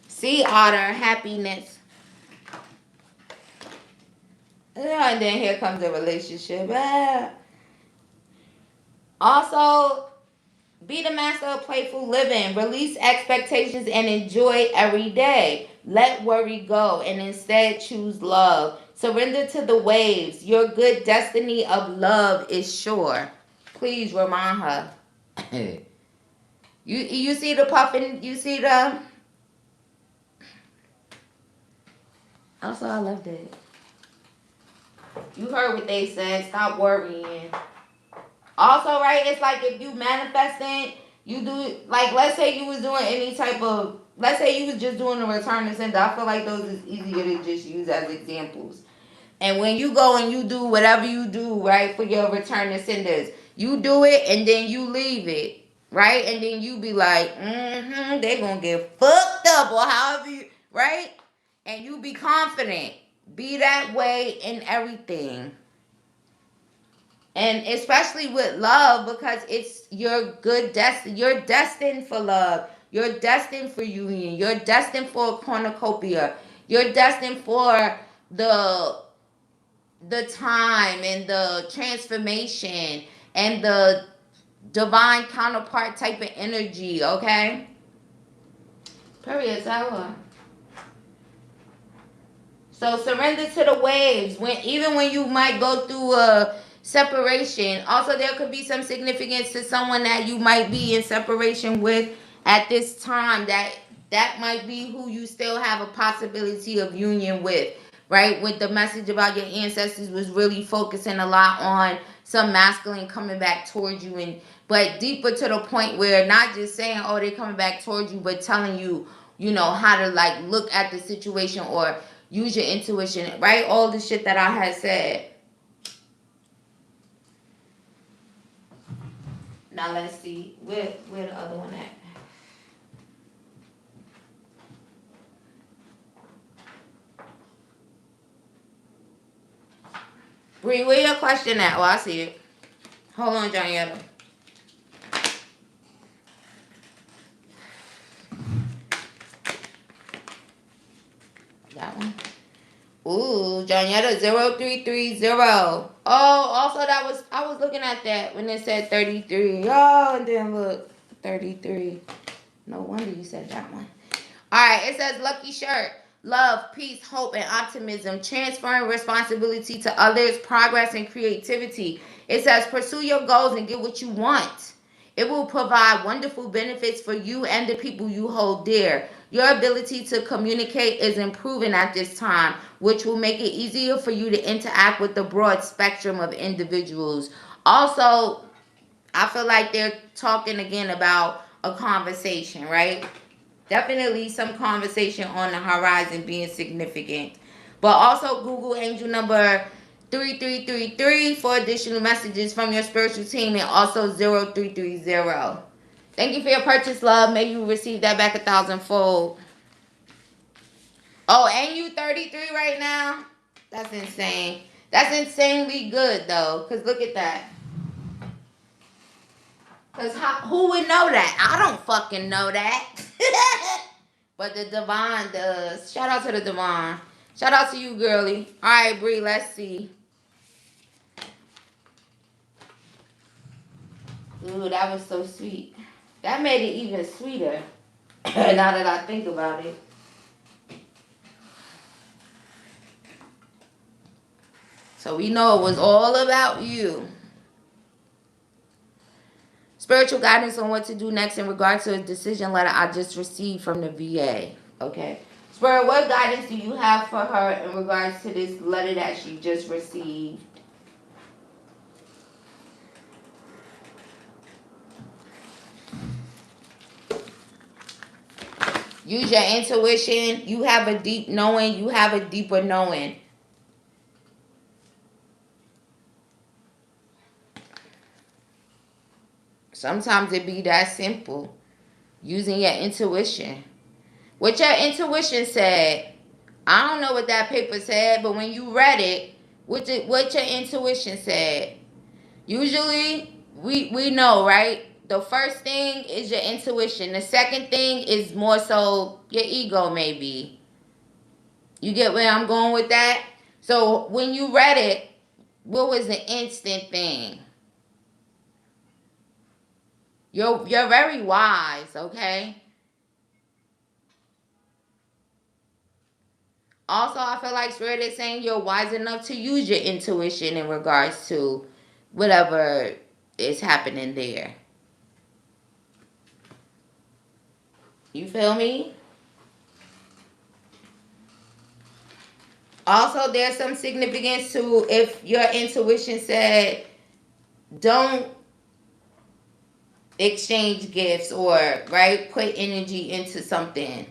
Sea otter, happiness. And then here comes the relationship. Also, be the master of playful living. Release expectations and enjoy every day. Let worry go and instead choose love. Surrender to the waves. Your good destiny of love is sure. Please remind her. You see the puffin? You see the... Also, I loved it. You heard what they said. Stop worrying. Also, right, it's like if you manifesting, you do, like, let's say you was doing any type of, let's say you was just doing a return to sender. I feel like those is easier to just use as examples. And when you go and you do whatever you do, right, for your return to senders, you do it and then you leave it, right? And then you be like, they gonna get fucked up or however you, right? And you be confident. Be that way in everything. And especially with love, because it's your good destiny. You're destined for love. You're destined for union. You're destined for a cornucopia. You're destined for the time and the transformation and the divine counterpart type of energy, okay? Period. Sour. So surrender to the waves. Even when you might go through a separation. Also, there could be some significance to someone that you might be in separation with at this time. That might be who you still have a possibility of union with. Right? With the message about your ancestors was really focusing a lot on some masculine coming back towards you, but deeper to the point where not just saying, oh, they're coming back towards you, but telling you, how to like look at the situation or use your intuition, right? All the shit that I had said. Now let's see. Where the other one at? Bree, where your question at? Oh, I see it. Hold on, Janietta. That one. Ooh, Janietta 0330. Oh, also I was looking at that when it said 33. Oh, and then look, 33. No wonder you said that one. Alright, it says lucky shirt. Love, peace, hope, and optimism. Transferring responsibility to others, progress, and creativity. It says pursue your goals and get what you want. It will provide wonderful benefits for you and the people you hold dear. Your ability to communicate is improving at this time, which will make it easier for you to interact with the broad spectrum of individuals. Also, I feel like they're talking again about a conversation, right? Definitely some conversation on the horizon being significant. But also Google angel number 3333 for additional messages from your spiritual team, and also 0330. Thank you for your purchase, love. May you receive that back 1,000-fold. Oh, and you 33 right now? That's insane. That's insanely good, though. Because look at that. Because who would know that? I don't fucking know that. But the divine does. Shout out to the divine. Shout out to you, girly. All right, Bree, let's see. Ooh, that was so sweet. That made it even sweeter. Now that I think about it. So we know it was all about you. Spiritual guidance on what to do next in regards to a decision letter I just received from the VA. Okay. Spirit, what guidance do you have for her in regards to this letter that she just received? Use your intuition. You have a deep knowing. You have a deeper knowing. Sometimes it be that simple. Using your intuition. What your intuition said. I don't know what that paper said, but when you read it, what your intuition said. Usually, we know, right? The first thing is your intuition. The second thing is more so your ego, maybe. You get where I'm going with that? So when you read it, what was the instant thing? You're very wise, okay? Also, I feel like Spirit is saying you're wise enough to use your intuition in regards to whatever is happening there. You feel me? Also, there's some significance to if your intuition said don't exchange gifts or, right, put energy into something.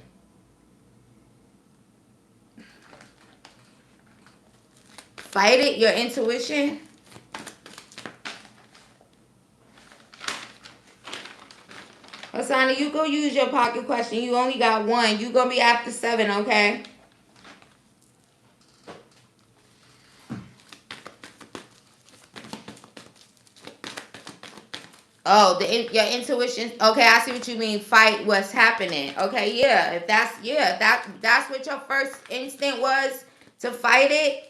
Fight it, your intuition. Asana, you go use your pocket question. You only got one. You gonna be after 7, okay? Oh, your intuition. Okay, I see what you mean. Fight what's happening. Okay, yeah. If that's what your first instinct was, to fight it.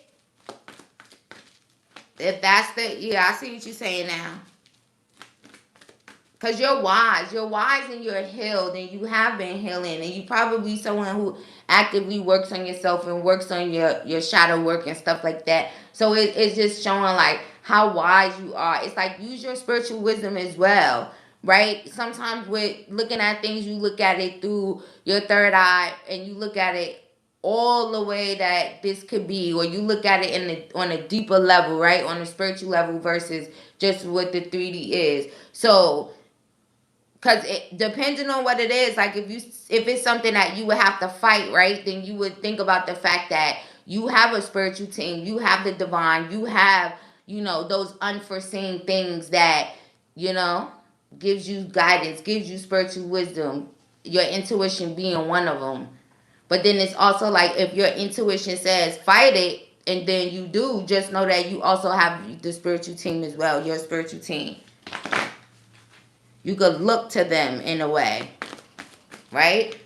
If that's I see what you're saying now. Because you're wise. You're wise and you're healed, and you have been healing. And you probably someone who actively works on yourself and works on your shadow work and stuff like that. So it's just showing like how wise you are. It's like use your spiritual wisdom as well. Right? Sometimes with looking at things, you look at it through your third eye and you look at it all the way that this could be, or you look at it on a deeper level, right? On a spiritual level versus just what the 3D is. So because it depending on what it is, like if it's something that you would have to fight, right, then you would think about the fact that you have a spiritual team, you have the divine, you have, those unforeseen things that, you know gives you guidance, gives you spiritual wisdom, your intuition being one of them. But then it's also like if your intuition says fight it, and then you do, just know that you also have the spiritual team as well, your spiritual team. You could look to them in a way, right?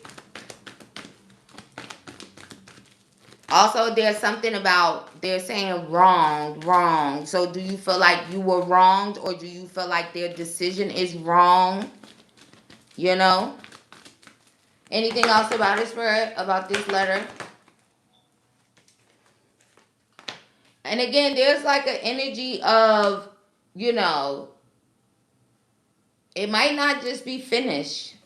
Also, there's something about they're saying wrong. So do you feel like you were wronged, or do you feel like their decision is wrong? Anything else about it, Spirit, about this letter? And again, there's like an energy of, it might not just be finished.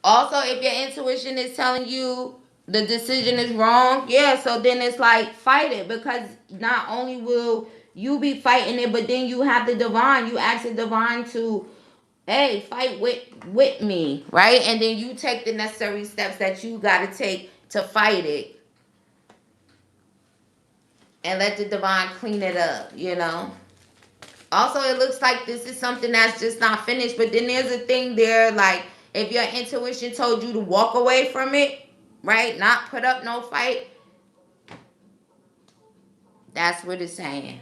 Also, if your intuition is telling you the decision is wrong, yeah, so then it's like fight it, because not only will you be fighting it, but then you have the divine. You ask the divine to, hey, fight with me, right? And then you take the necessary steps that you got to take to fight it, and let the divine clean it up. Also, it looks like this is something that's just not finished, but then there's a thing there, like if your intuition told you to walk away from it, right? Not put up no fight. That's what it's saying.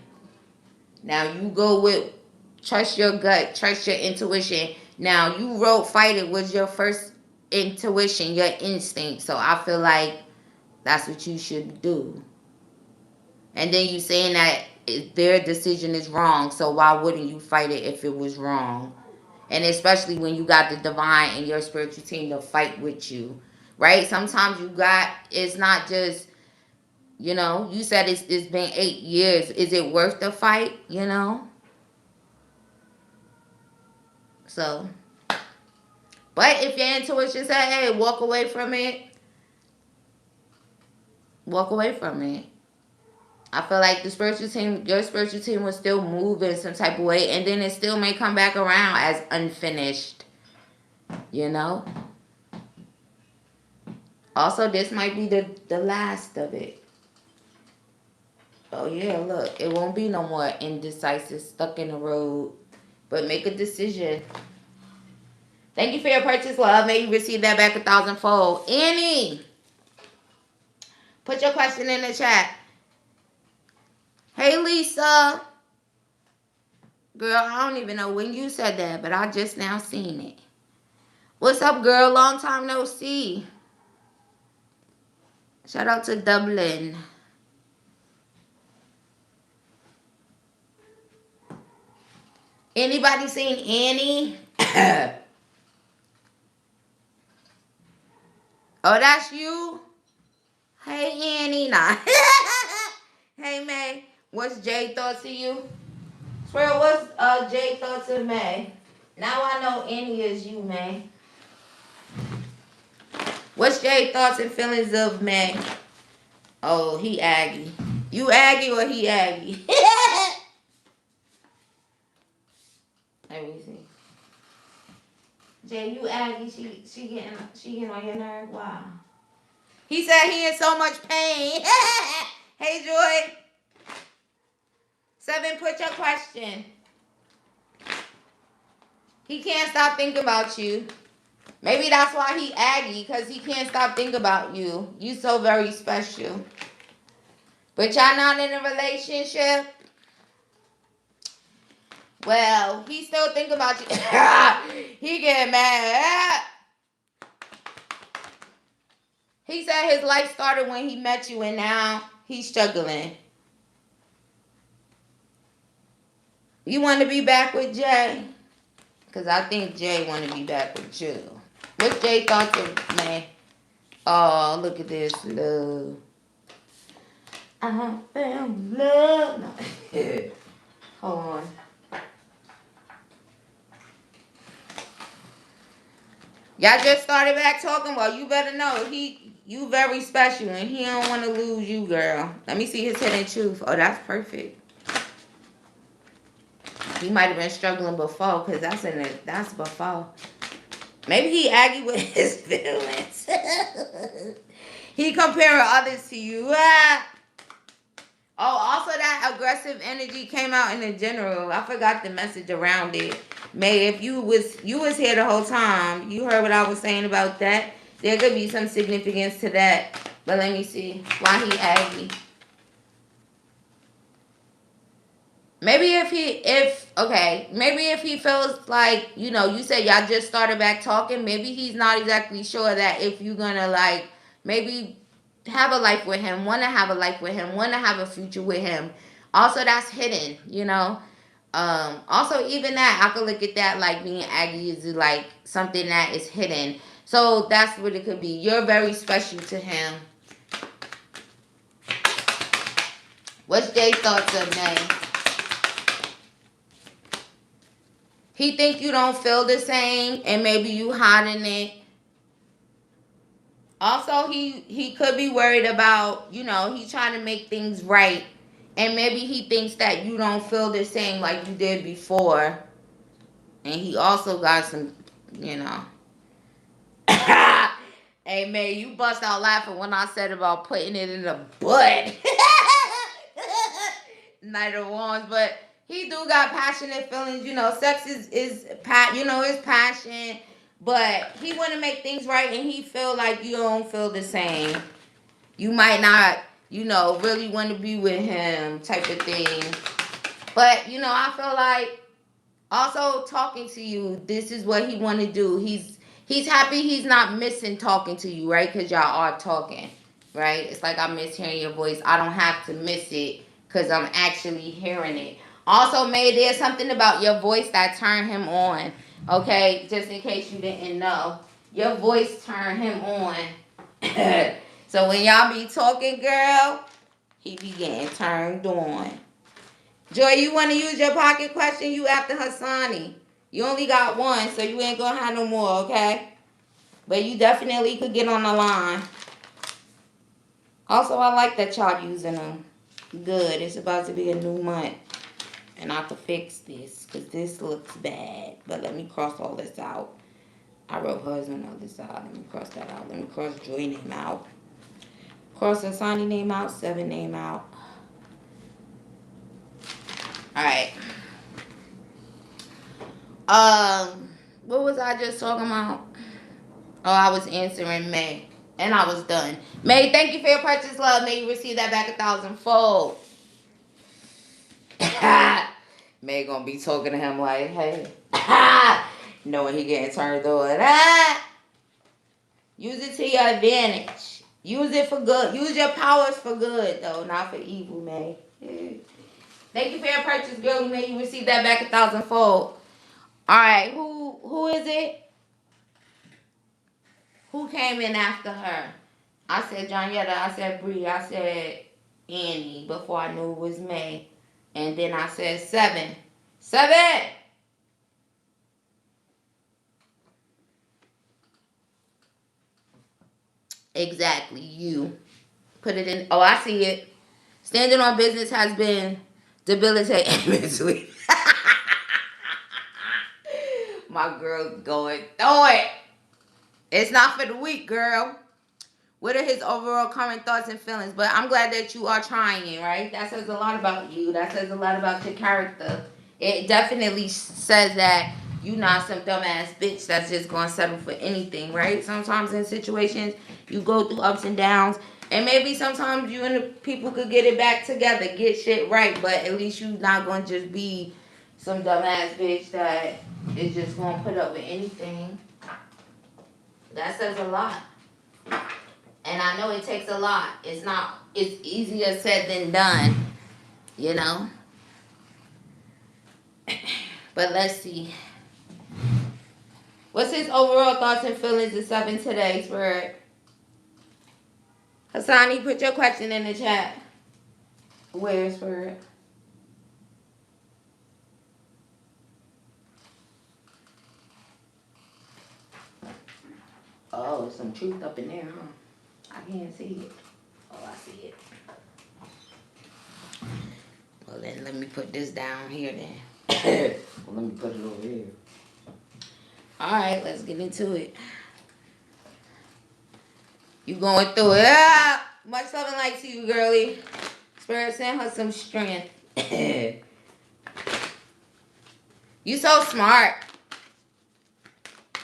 Now you go with trust your gut, trust your intuition. Now you wrote fight it was your first intuition, your instinct. So I feel like that's what you should do. And then you saying that their decision is wrong, so why wouldn't you fight it if it was wrong? And especially when you got the divine and your spiritual team to fight with you, right? Sometimes it's not just, you said it's been 8 years. Is it worth the fight, So, but if your intuition said, hey, walk away from it, walk away from it. I feel like your spiritual team will still move in some type of way, and then it still may come back around as unfinished, Also, this might be the last of it. Oh, yeah, look. It won't be no more indecisive, stuck in the road. But make a decision. Thank you for your purchase, love. May you receive that back 1,000-fold. Annie, put your question in the chat. Hey, Lisa. Girl, I don't even know when you said that, but I just now seen it. What's up, girl? Long time no see. Shout out to Dublin. Anybody seen Annie? Oh, that's you? Hey, Annie. Nah. Hey, May. What's Jay thoughts of you? Swear, what's Jay thoughts of May? Now I know Annie is you, May. What's Jay thoughts and feelings of May? Oh, he Aggie. You Aggie or he Aggie? Let me see. Jay, you Aggie. She getting on your nerve. Wow. He said he in so much pain. Hey, Joy. 7, put your question. He can't stop thinking about you. Maybe that's why he Aggie, because he can't stop thinking about you. You so very special. But y'all not in a relationship? Well, he still think about you. He get mad. He said his life started when he met you, and now he's struggling. You want to be back with Jay? Because I think Jay want to be back with you. What's Jay thoughts of me? Oh, look at this love. I found love. No. Hold on. Y'all just started back talking. Well, you better know you very special, and he don't want to lose you, girl. Let me see his hidden truth. Oh, that's perfect. He might have been struggling before, because that's before. Maybe he aggy with his feelings. He comparing others to you. Ah. Oh, also that aggressive energy came out in the general. I forgot the message around it. May, if you was here the whole time, you heard what I was saying about that. There could be some significance to that. But let me see why he aggy. Maybe if he feels like, you said y'all just started back talking, maybe he's not exactly sure that if you're gonna like maybe have a life with him, wanna have a life with him, wanna have a future with him. Also that's hidden. Also even that I could look at that like being aggy is like something that is hidden. So that's what it could be. You're very special to him. What's Jay's thoughts of name? He think you don't feel the same, and maybe you hiding it. Also, he could be worried about, he trying to make things right, and maybe he thinks that you don't feel the same like you did before, and he also got some, you know. Hey man, you bust out laughing when I said about putting it in the butt. Night of Wands, but he do got passionate feelings. Sex is passion, but he want to make things right, and he feel like you don't feel the same. You might not, really want to be with him, type of thing. But I feel like also talking to you, this is what he want to do. He's happy he's not missing talking to you, right? Because y'all are talking, right? It's like I miss hearing your voice. I don't have to miss it because I'm actually hearing it. Also, May, there's something about your voice that turned him on. Okay, just in case you didn't know, your voice turned him on. So when y'all be talking, girl, he be getting turned on. Joy, you want to use your pocket question? You after Hassani. You only got one, so you ain't going to have no more, okay? But you definitely could get on the line. Also, I like that y'all using them. Good. It's about to be a new month. And I could fix this, because this looks bad. But let me cross all this out. I wrote husband on the other side. Let me cross that out. Let me cross Joy name out. Cross Hassani name out. 7 name out. Alright. What was I just talking about? Oh, I was answering May. And I was done. May, thank you for your purchase, love. May you receive that back 1,000-fold. May gonna be talking to him like, hey. Knowing he getting turned on. Use it to your advantage. Use it for good. Use your powers for good, though, not for evil, May. Thank you for your purchase, girl. May you receive that back 1,000-fold. Alright, who is it? Who came in after her? I said Jonyetta, I said Bree, I said Annie before I knew it was May. And then I said 7. 7! Exactly, you. Put it in. Oh, I see it. Standing on business has been debilitating mentally. My girl's going through it. It's not for the weak, girl. What are his overall current thoughts and feelings? But I'm glad that you are trying, right? That says a lot about you. That says a lot about your character. It definitely says that you not some dumbass bitch that's just going to settle for anything, right? Sometimes in situations, you go through ups and downs. And maybe sometimes you and the people could get it back together, get shit right. But at least you not going to just be some dumbass bitch that is just going to put up with anything. That says a lot. And I know it takes a lot. It's easier said than done, you know? But let's see. What's his overall thoughts and feelings of 7 today, Spirit? Hassani, put your question in the chat. Where, Spirit? Oh, some truth up in there, huh? I can't see it. Oh, I see it. Well, then let me put this down here then. Well, let me put it over here. All right, let's get into it. You going through it. Ah, much love and light to you, girly. Spirit, send her some strength. You so smart.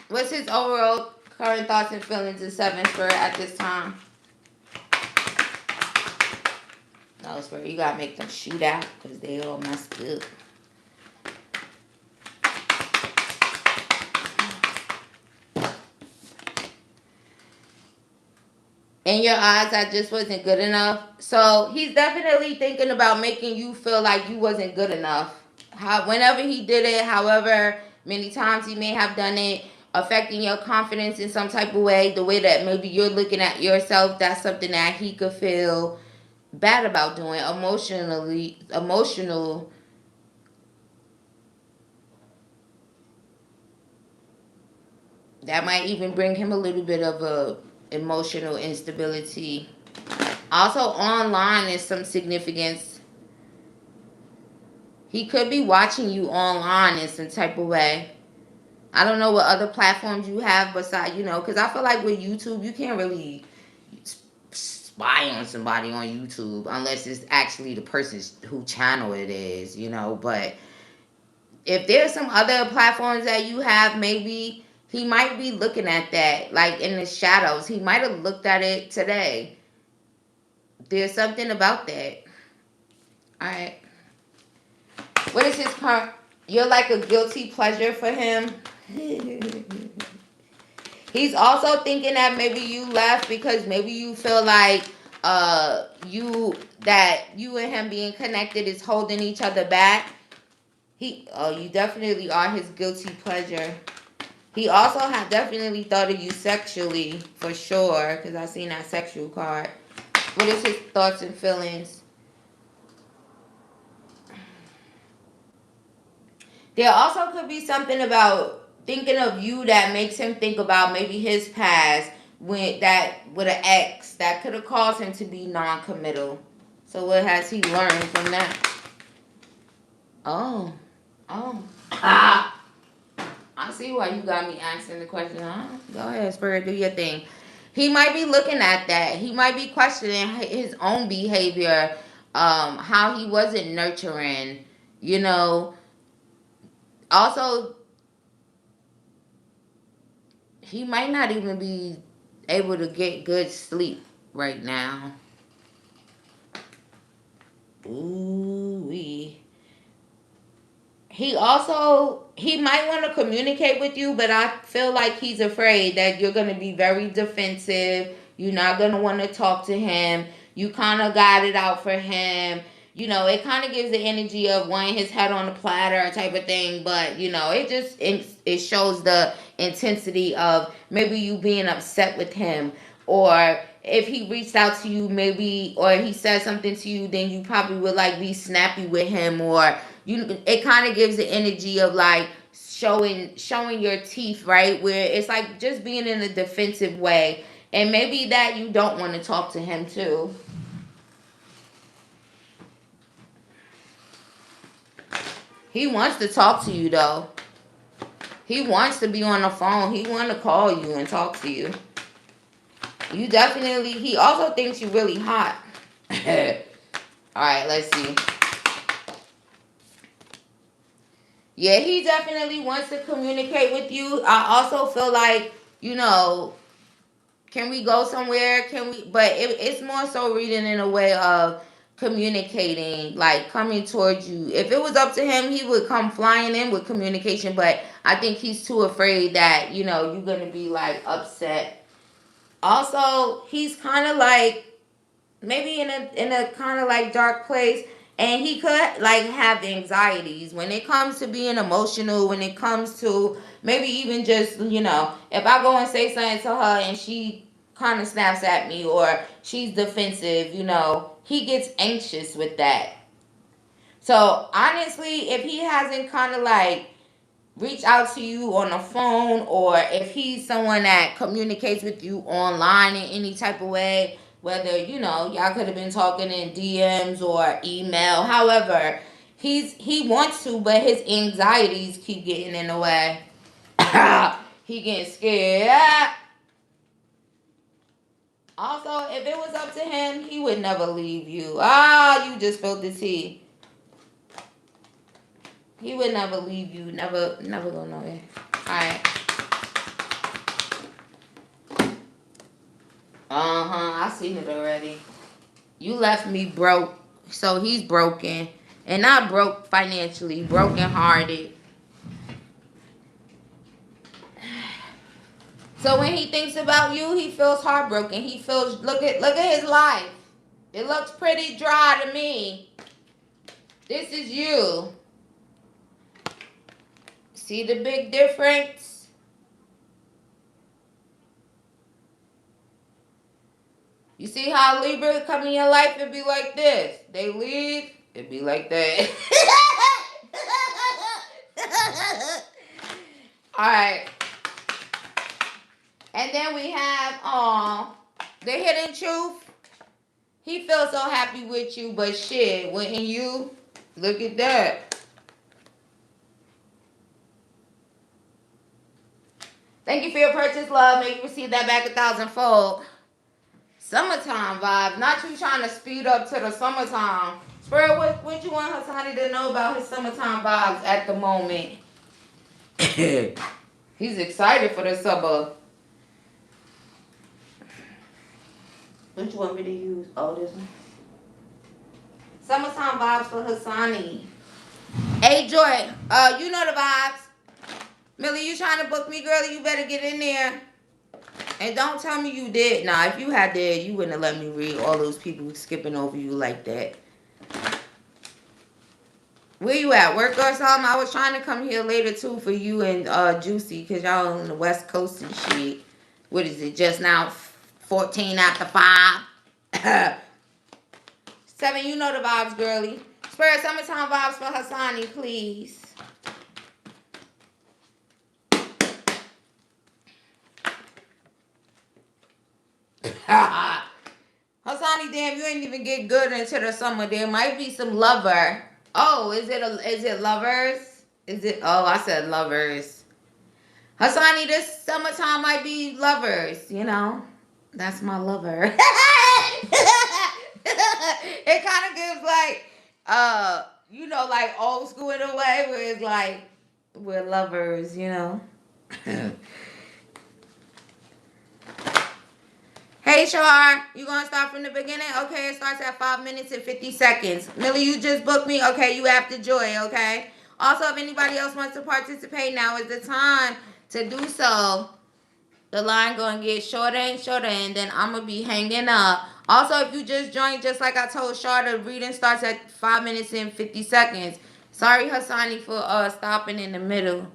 What's his overall current thoughts and feelings of 7, Spirit, at this time? No, Spirit, you gotta make them shoot out because they all messed up. In your eyes, I just wasn't good enough. So he's definitely thinking about making you feel like you wasn't good enough. Whenever he did it, however many times he may have done it, affecting your confidence in some type of way, the way that maybe you're looking at yourself, that's something that he could feel bad about doing emotional. That might even bring him a little bit of a emotional instability. Also, online is some significance. He could be watching you online in some type of way. I don't know what other platforms you have besides, because I feel like with YouTube, you can't really spy on somebody on YouTube unless it's actually the person's who channel it is, But if there's some other platforms that you have, maybe he might be looking at that, like in the shadows. He might have looked at it today. There's something about that. All right. What is his part? You're like a guilty pleasure for him. He's also thinking that maybe you left because maybe you feel like you and him being connected is holding each other back. You definitely are his guilty pleasure. He also definitely thought of you sexually, for sure, because I seen that sexual card. What is his thoughts and feelings? There also could be something about thinking of you that makes him think about maybe his past with an ex that could have caused him to be non-committal. So what has he learned from that? Oh. I see why you got me asking the question. Huh? Go ahead, Spirit, do your thing. He might be looking at that. He might be questioning his own behavior, how he wasn't nurturing, Also, he might not even be able to get good sleep right now. Ooh-wee. He might want to communicate with you, but I feel like he's afraid that you're going to be very defensive. You're not going to want to talk to him. You kind of got it out for him. It kind of gives the energy of wanting his head on a platter type of thing. But, it shows the intensity of maybe you being upset with him. Or if he reached out to you, maybe, or he said something to you, then you probably would like be snappy with him, or it kind of gives the energy of like showing your teeth, right? Where it's like just being in a defensive way. And maybe that you don't want to talk to him too. He wants to talk to you though. He wants to be on the phone. He want to call you and talk to you. He also thinks you're really hot. Alright, let's see. Yeah, he definitely wants to communicate with you. I also feel like, can we go somewhere? But it's more so reading in a way of communicating, like coming towards you. If it was up to him, he would come flying in with communication, but I think he's too afraid that, you're going to be like upset. Also, he's kind of like maybe in a kind of like dark place, And he could like have anxieties when it comes to being emotional, when it comes to maybe even just, if I go and say something to her and she kind of snaps at me or she's defensive, he gets anxious with that. So honestly, if he hasn't kind of like reached out to you on the phone, or if he's someone that communicates with you online in any type of way, whether y'all could have been talking in DMs or email, however, he wants to, but his anxieties keep getting in the way. He getting scared. Also, if it was up to him, he would never leave you. You just spilled the tea. He would never leave you. Never go nowhere. Alright. I seen it already. You left me broke. So he's broken. And not broke financially. Broken hearted. So when he thinks about you, he feels heartbroken. He feels, look at his life. It looks pretty dry to me. This is you. See the big difference? You see how Libra come in your life and be like this? They leave, it be like that. Alright. And then we have the hidden truth. He feels so happy with you, but shit, wouldn't you? Look at that. Thank you for your purchase, love. May you receive that back 1,000-fold. Summertime vibes. Not you trying to speed up to the summertime. Spirit, what you want Hassani to know about his summertime vibes at the moment? He's excited for the summer. What you want me to use? Oh, this one. Summertime vibes for Hassani. Hey, Joy. You know the vibes. Millie, you trying to book me, girl? You better get in there. And don't tell me you did. Nah, if you had did, you wouldn't have let me read all those people skipping over you like that. Where you at? Work or something? I was trying to come here later, too, for you and Juicy, because y'all on the West Coast and shit. What is it? Just now, 14 after 5? 7, you know the vibes, girly. Spirit, summertime vibes for Hassani, please. Hassani, damn, you ain't even get good into the summer. There might be some lover. Oh, is it lovers? I said lovers. Hassani, this summertime might be lovers, That's my lover. It kind of gives like old school in a way where it's like we're lovers, Hey, Shar, you gonna start from the beginning? Okay, it starts at 5 minutes and 50 seconds. Millie, you just booked me. Okay, you have to joy, okay? Also, if anybody else wants to participate, now is the time to do so. The line gonna get shorter and shorter, and then I'm gonna be hanging up. Also, if you just joined, just like I told Shar, the reading starts at 5 minutes and 50 seconds. Sorry, Hassani, for stopping in the middle.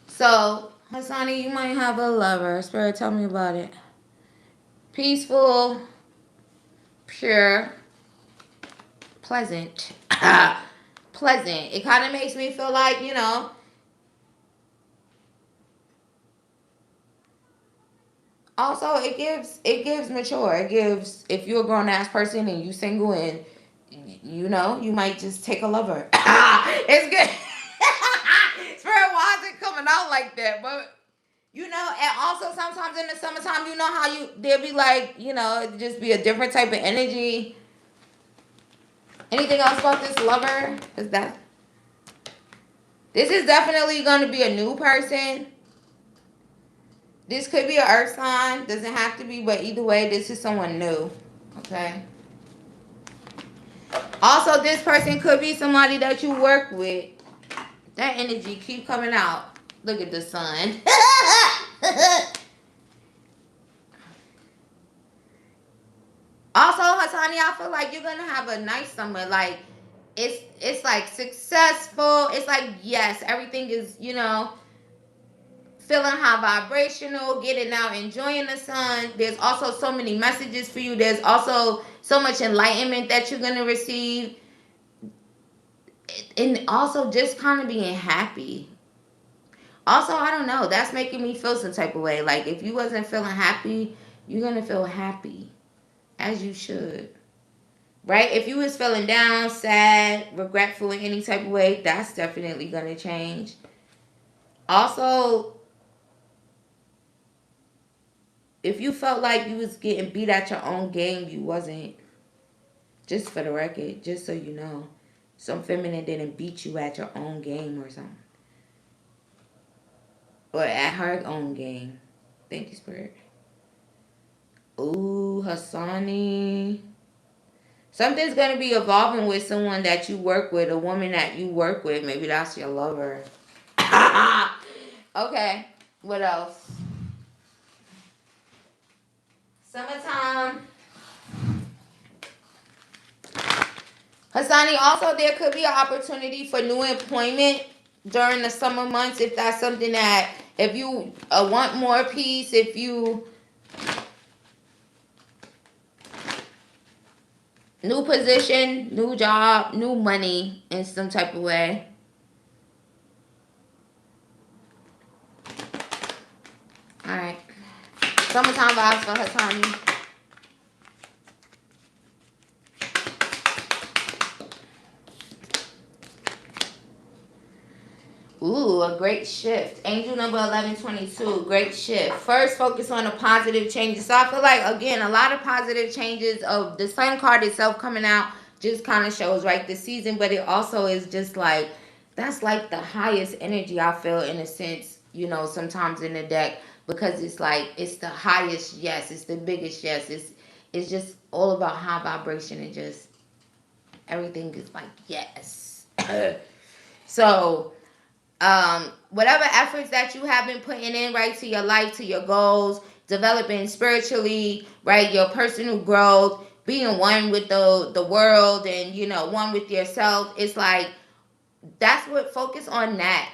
So, Hassani, you might have a lover. Spirit, tell me about it. Peaceful, pure, pleasant. Pleasant. It kind of makes me feel like, Also, it gives mature. It gives, if you're a grown ass person and you single and you might just take a lover. It's good. Spirit, why is it coming out like that? But and also sometimes in the summertime, how there'll be like, it'd just be a different type of energy. Anything else about this lover? This is definitely going to be a new person. This could be an earth sign. Doesn't have to be, but either way, this is someone new. Okay. Also, this person could be somebody that you work with. That energy keep coming out. Look at the sun. Also, Hassani, Hasani, I feel like you're gonna have a nice summer. Like it's like successful. It's like, yes, everything is, feeling high vibrational, getting out, enjoying the sun. There's also so many messages for you. There's also so much enlightenment that you're gonna receive, and also just kind of being happy. Also, I don't know. That's making me feel some type of way. Like if you wasn't feeling happy, you're gonna feel happy, as you should. Right? If you was feeling down, sad, regretful in any type of way, that's definitely gonna change. Also, if you felt like you was getting beat at your own game, you wasn't. Just for the record, just so you know. Some feminine didn't beat you at your own game or something. Or at her own game. Thank you, Spirit. Ooh, Hassani. Something's going to be evolving with someone that you work with, a woman that you work with. Maybe that's your lover. Okay, what else? Summertime. Hassani, also there could be an opportunity for new employment during the summer months if that's something that, if you want more peace, if you, new position, new job, new money in some type of way. Alright. Summertime vibes for Hassani. Ooh, a great shift. Angel number 1122, great shift. First, focus on the positive changes. So I feel like, again, a lot of positive changes of the sun card itself coming out just kind of shows, right, the season. But it also is just like, that's like the highest energy I feel in a sense, sometimes in the deck. Because it's like, it's the highest yes. It's the biggest yes. It's just all about high vibration and just everything is like, yes. So whatever efforts that you have been putting in, right, to your life, to your goals, developing spiritually, right, your personal growth, being one with the world, and one with yourself, it's like that's what, focus on that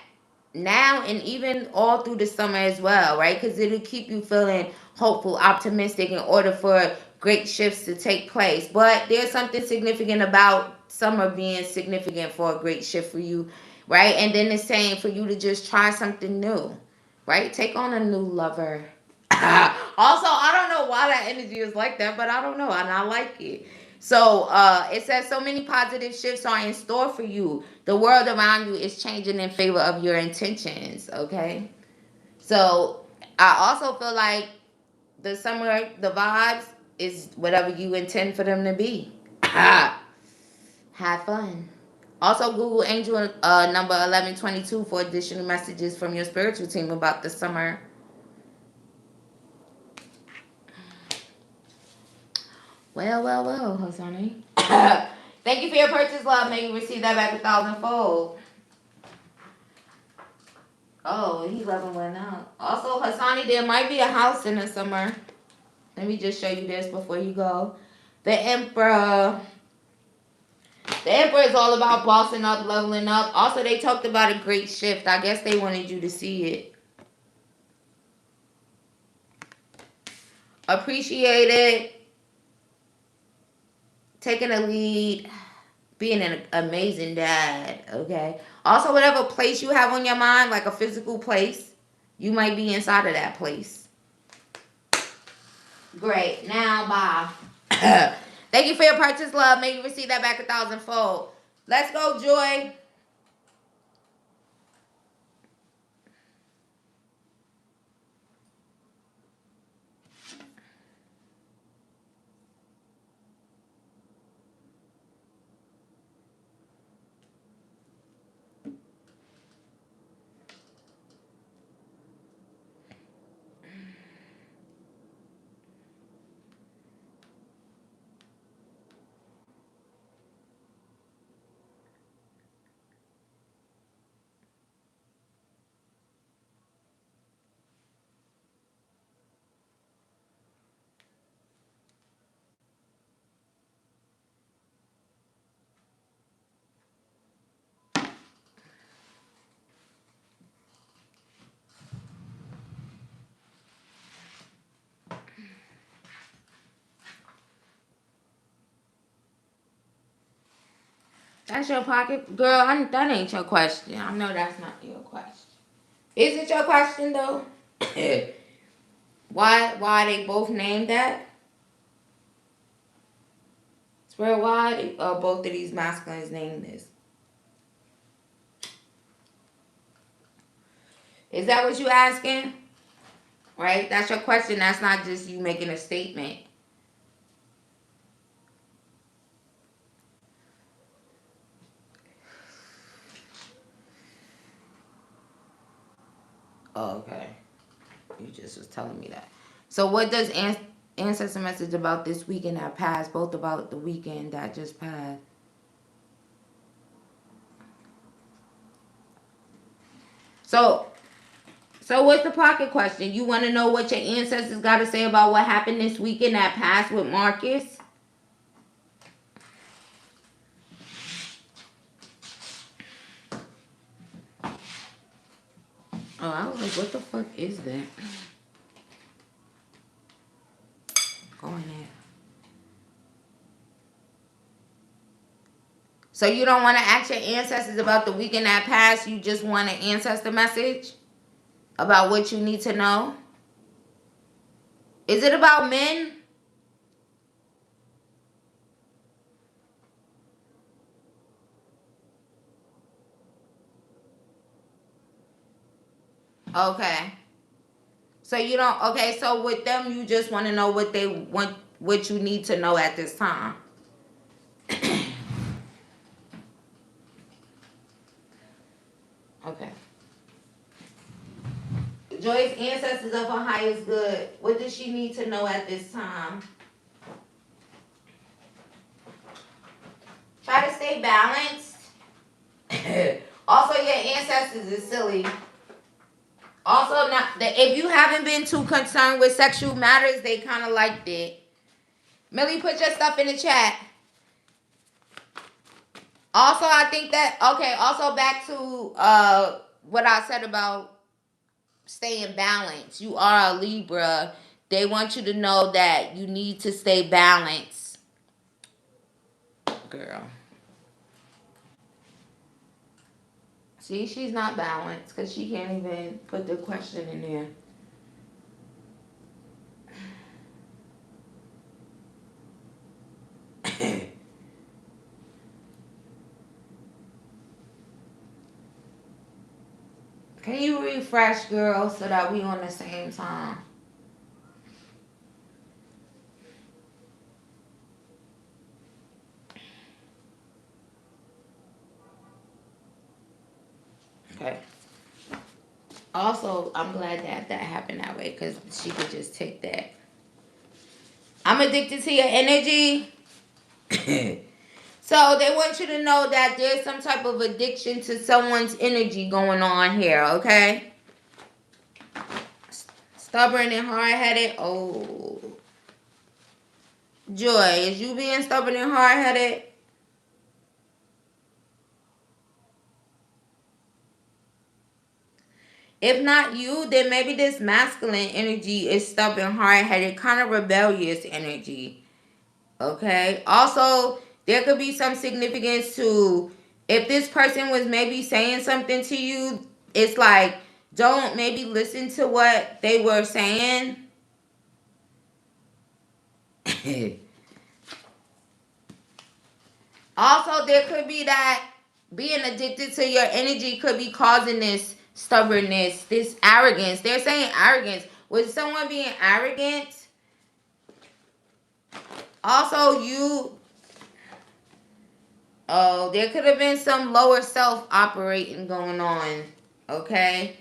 now and even all through the summer as well, right? Because it'll keep you feeling hopeful, optimistic in order for great shifts to take place. But there's something significant about summer being significant for a great shift for you, right? And then it's saying for you to just try something new, right? Take on a new lover. Also, I don't know why that energy is like that, but I don't know, and I like it. So it says so many positive shifts are in store for you. The world around you is changing in favor of your intentions, okay? So I also feel like the summer, the vibes is whatever you intend for them to be. Have fun. Also, Google Angel number 1122 for additional messages from your spiritual team about the summer. Well, Hassani. Thank you for your purchase, love. May you receive that back 1,000-fold. Oh, he loving one out. Also, Hassani, there might be a house in the summer. Let me just show you this before you go. The Emperor. The Emperor is all about bossing up, leveling up. Also, they talked about a great shift. I guess they wanted you to see it. Appreciate it. Taking a lead. Being an amazing dad, okay? Also, whatever place you have on your mind, like a physical place, you might be inside of that place. Great. Now, bye. Thank you for your purchase, love. May you receive that back 1,000-fold. Let's go, Joy. That's your pocket, girl. That ain't your question. I know that's not your question. Is it your question though? Why they both named that? Swear why both of these masculines named this? Is that what you asking? Right? That's your question. That's not just you making a statement. Oh, okay. You just was telling me that. So what does ancestor message about this weekend that passed? Both about the weekend that just passed. So what's the pocket question? You want to know what your ancestors got to say about what happened this weekend that passed with Marcus? Oh, I was like, what the fuck is that? Go in there. So you don't want to ask your ancestors about the weekend that passed? You just want an ancestor message about what you need to know? Is it about men? Okay. So you don't, okay, so with them, you just want to know what they want, what you need to know at this time. Okay. Joy's ancestors of her highest good. What does she need to know at this time? Try to stay balanced. Also, your ancestors is silly. Also, not that if you haven't been too concerned with sexual matters, they kind of liked it. Millie, put your stuff in the chat. Also, I think that okay. Also, back to what I said about staying balanced. You are a Libra. They want you to know that you need to stay balanced, girl. See, she's not balanced because she can't even put the question in there. Can you refresh, girl, so that we on the same time? Okay. Also, I'm glad that that happened that way because she could just take that. I'm addicted to your energy. So they want you to know that there's some type of addiction to someone's energy going on here, okay? Stubborn and hard-headed. Oh. Joy, is you being stubborn and hard-headed? If not you, then maybe this masculine energy is stubborn, hard-headed, kind of rebellious energy. Okay? Also, there could be some significance to if this person was maybe saying something to you, it's like don't maybe listen to what they were saying. Also, there could be that being addicted to your energy could be causing this stubbornness, this arrogance. They're saying arrogance. Was someone being arrogant? Also, there could have been some lower self operating going on. Okay?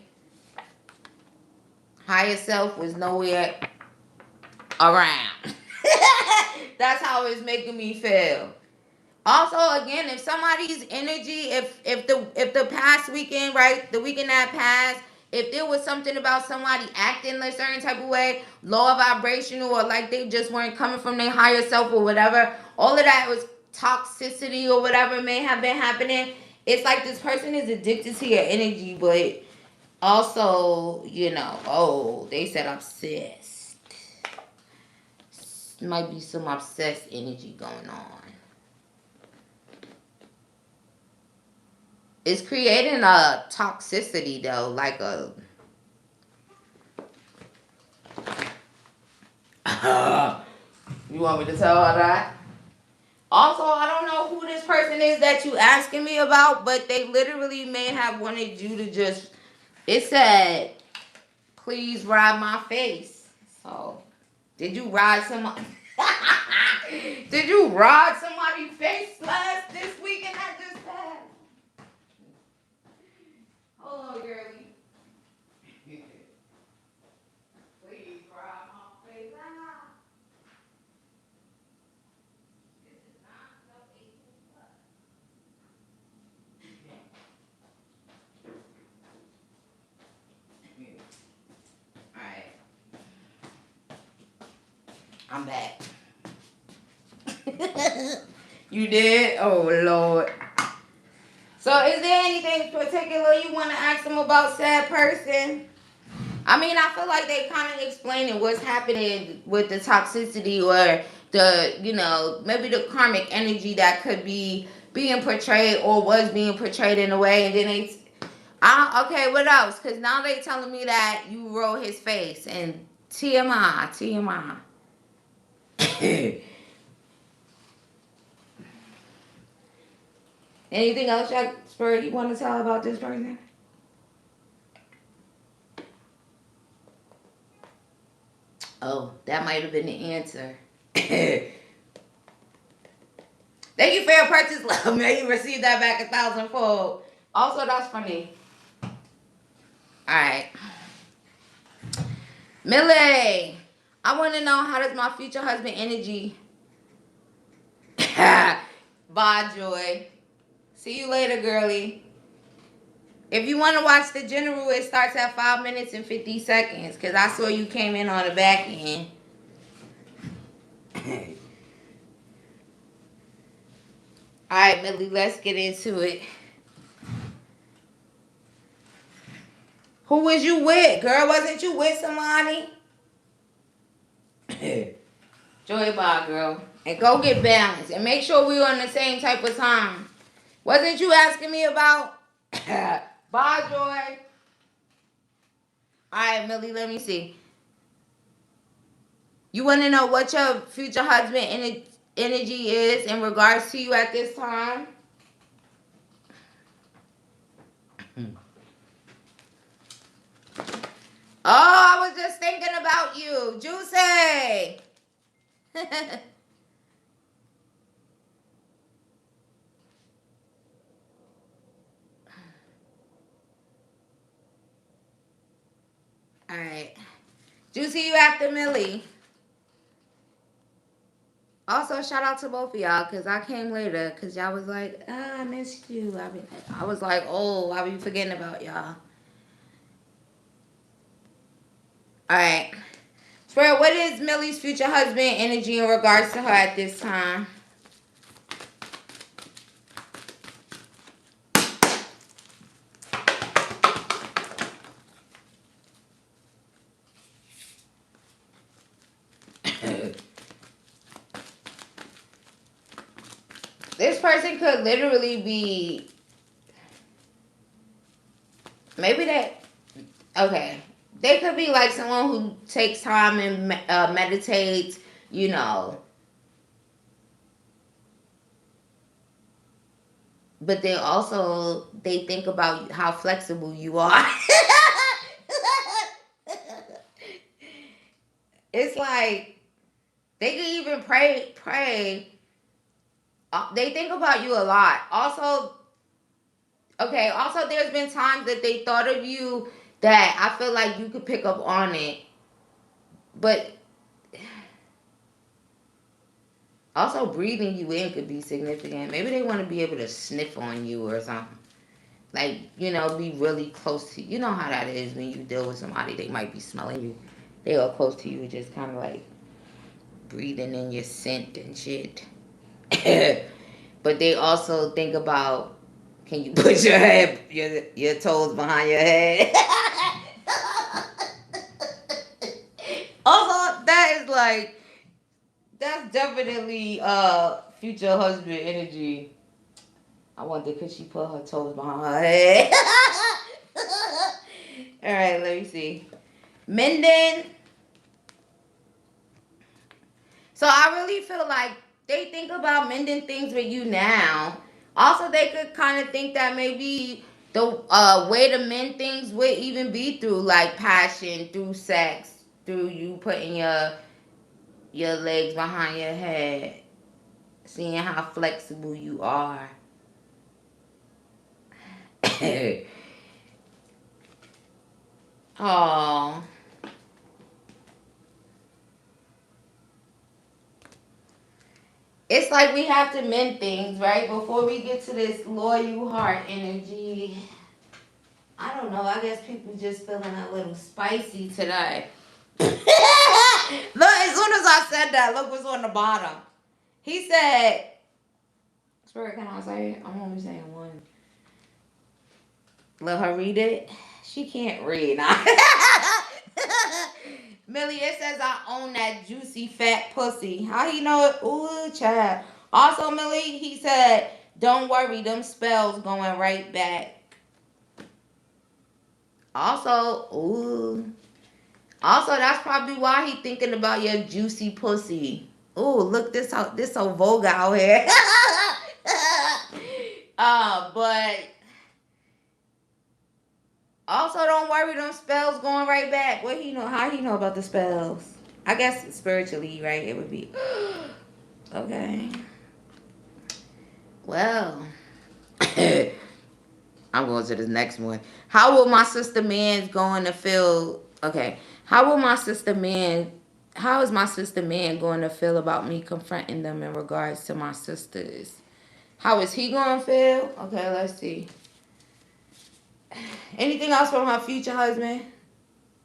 Higher self was nowhere around. That's how it's making me feel. Also, again, if somebody's energy, if the past weekend, right, the weekend that passed, if there was something about somebody acting a certain type of way, lower vibrational, or like they just weren't coming from their higher self or whatever, all of that was toxicity or whatever may have been happening. It's like this person is addicted to your energy, but also, they said obsessed. Might be some obsessed energy going on. It's creating a toxicity though, like a you want me to tell her that? Also, I don't know who this person is that you asking me about, but they literally may have wanted you to just, it said, please ride my face. So, did you ride somebody? Did you ride somebody's face this weekend that just passed? Hold on, girlie. Please ride my face. This is not so easy. Alright, I'm back. You did? Oh, Lord. So, is there anything particular you want to ask them about said person? I mean, I feel like they kind of explaining what's happening with the toxicity or the, maybe the karmic energy that could be being portrayed or was being portrayed in a way. And then okay, what else? Because now they telling me that you roll his face and TMI, TMI. Anything else, Spur, you want to tell about this person? Oh, that might have been the answer. Thank you for your purchase, love. May you receive that back 1,000-fold. Also, that's funny. Alright. Millie, I want to know, how does my future husband energy... Bye, Joy. See you later, girlie. If you want to watch the general, it starts at 5 minutes and 50 seconds. Because I saw you came in on the back end. Alright, Millie, let's get into it. Who was you with, girl? Wasn't you with somebody? Joy, bye, girl. And go get balanced. And make sure we're on the same type of time. Wasn't you asking me about? Bye, Joy. Alright, Millie, let me see. You want to know what your future husband energy is in regards to you at this time? Oh, I was just thinking about you. Juicy. Alright. Juicy, you after Millie. Also, shout out to both of y'all, because I came later, because y'all was like, I missed you. I was like, oh, I be forgetting about y'all. Alright. Spirit, what is Millie's future husband energy in regards to her at this time? This person could literally be, maybe okay. They could be like someone who takes time and meditates, But they also, they think about how flexible you are. It's like, they can even pray. They think about you a lot. Also, there's been times that they thought of you that I feel like you could pick up on it. But also breathing you in could be significant. Maybe they want to be able to sniff on you or something. Like, be really close to you. You know how that is when you deal with somebody. They might be smelling you. They are close to you, just kind of like breathing in your scent and shit. But they also think about, can you put your toes behind your head? Also, that's definitely future husband energy. I wonder could she put her toes behind her head? All right, let me see. Mending. So I really feel like they think about mending things with you now. Also, they could kind of think that maybe the way to mend things would even be through like passion, through sex, through you putting your legs behind your head, seeing how flexible you are. Oh. It's like we have to mend things, right? Before we get to this loyal heart energy. I don't know. I guess people just feeling a little spicy today. Look, as soon as I said that, look what's on the bottom. He said, Spirit, can I say it? I'm only saying one. Let her read it. She can't read. Millie, it says I own that juicy fat pussy. How he know it? Ooh, child. Also, Millie, he said, don't worry, them spells going right back. Also, ooh. Also, that's probably why he thinking about your juicy pussy. Ooh, look this so vulgar out here. But also don't worry, them spells going right back. What he know? How he know about the spells? I guess spiritually, right? It would be okay. Well, I'm going to this next one. How will my sister man going to feel? Okay. How is my sister man going to feel about me confronting them in regards to my sisters? How is he going to feel? Okay, let's see. Anything else from her future husband?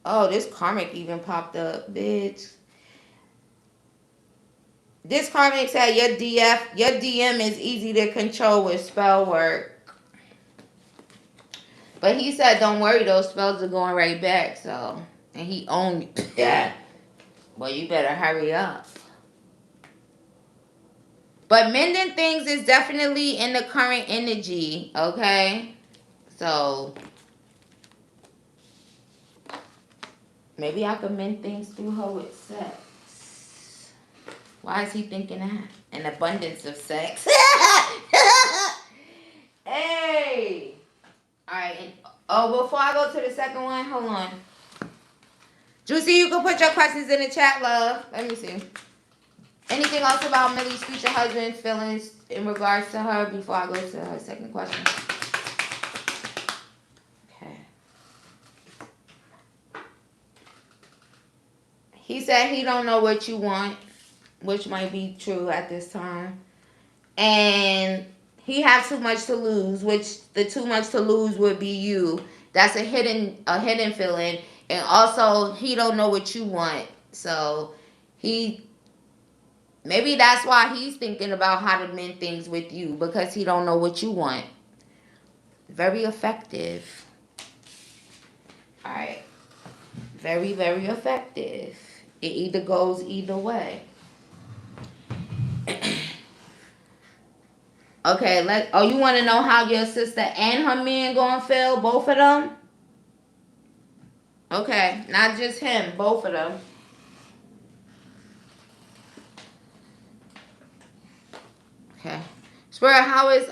Oh, this karmic even popped up, bitch. This karmic said your DM is easy to control with spell work. But he said, don't worry, those spells are going right back, so. And he owned it. Yeah. Well, you better hurry up. But mending things is definitely in the current energy, okay? So, maybe I could mend things through her with sex. Why is he thinking that? An abundance of sex. Hey! Alright. Oh, before I go to the second one, hold on. Juicy, you can put your questions in the chat, love. Let me see. Anything else about Millie's future husband's feelings in regards to her before I go to her second question? Okay. He said he don't know what you want, which might be true at this time. And he has too much to lose, which the too much to lose would be you. That's a hidden feeling. And also he don't know what you want. So maybe that's why he's thinking about how to mend things with you, because he don't know what you want. Very effective. All right. Very, very effective. It either goes either way. Okay, you want to know how your sister and her man gonna feel? Both of them? Okay, not just him, both of them. Okay. Spirit, how is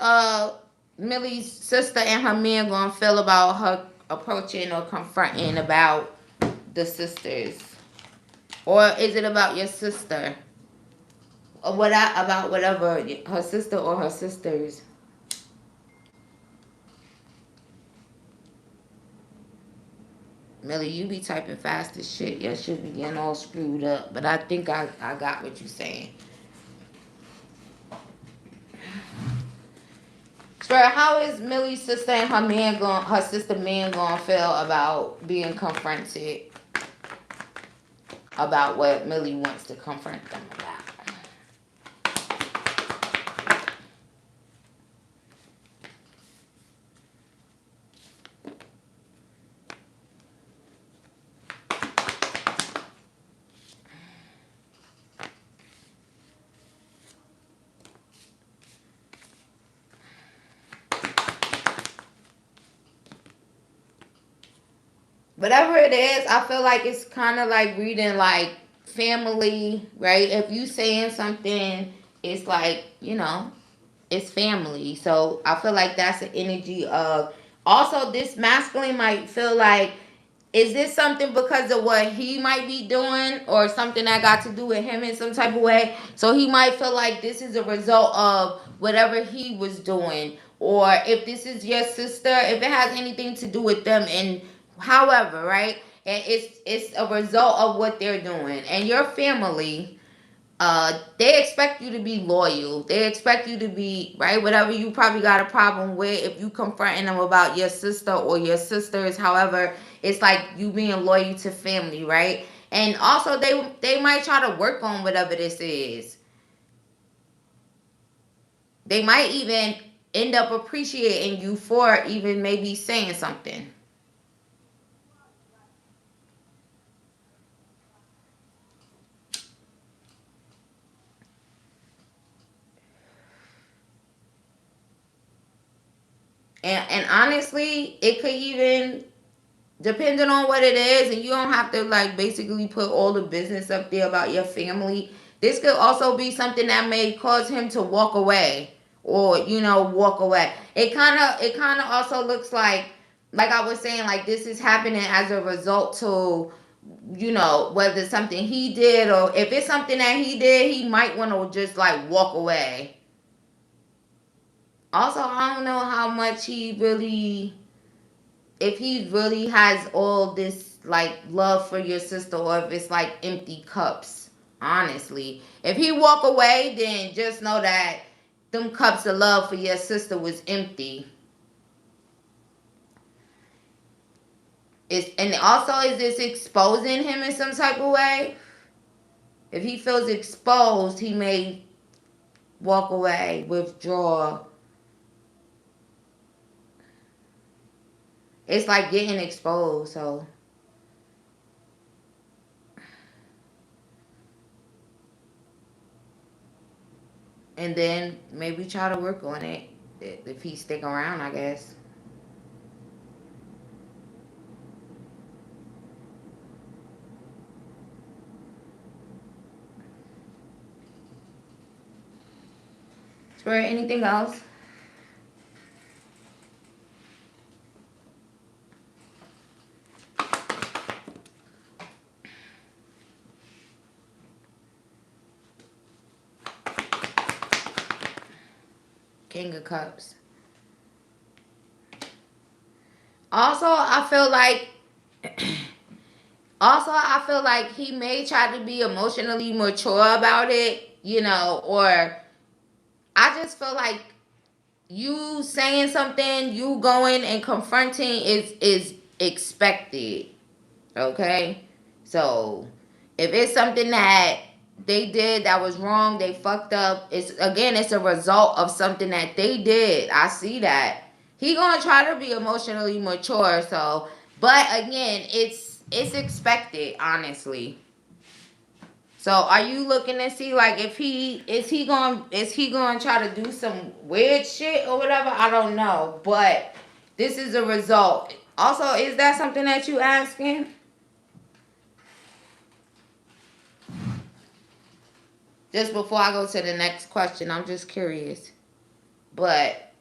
Millie's sister and her man gonna feel about her approaching or confronting about the sisters? Or is it about your sister? Or about whatever, her sister or her sisters? Millie, you be typing fast as shit. Your shit be getting all screwed up. But I think I got what you're saying. Spirit, how is Millie's sister and her sister man gonna feel about being confronted about what Millie wants to confront them about? whatever it is, I feel like it's kind of like reading like family, right? If you saying something, it's like, it's family. So I feel like that's the energy of, also this masculine might feel like, is this something because of what he might be doing or something that got to do with him in some type of way? So he might feel like this is a result of whatever he was doing. Or if this is your sister, if it has anything to do with them, and however, right? And it's a result of what they're doing. And your family, they expect you to be loyal. They expect you to be, right, whatever you probably got a problem with, if you confronting them about your sister or your sisters, however, it's like you being loyal to family, right? And also they might try to work on whatever this is. They might even end up appreciating you for even maybe saying something. And honestly, it could even, depending on what it is, and you don't have to like basically put all the business up there about your family. This could also be something that may cause him to walk away, or walk away. It kind of also looks like I was saying, like this is happening as a result to, whether it's something he did, or if it's something that he did, he might want to just like walk away. Also, I don't know how much he really, if he really has all this like love for your sister, or if it's like empty cups. Honestly, if he walk away, then just know that them cups of love for your sister was empty. And also, is this exposing him in some type of way? If he feels exposed, he may walk away, withdraw. It's like getting exposed. So and then maybe try to work on it if he stick around, I guess. For anything else? King of Cups. Also, I feel like he may try to be emotionally mature about it, or I just feel like you saying something, you going and confronting is expected. Okay? So, if it's something that they did that was wrong, they fucked up, it's a result of something that they did. I see that. He gonna try to be emotionally mature, so, but again, it's expected, honestly. So are you looking to see like if he going to try to do some weird shit or whatever? I don't know, but this is a result. Also, is that something that you asking? Just before I go to the next question, I'm just curious. But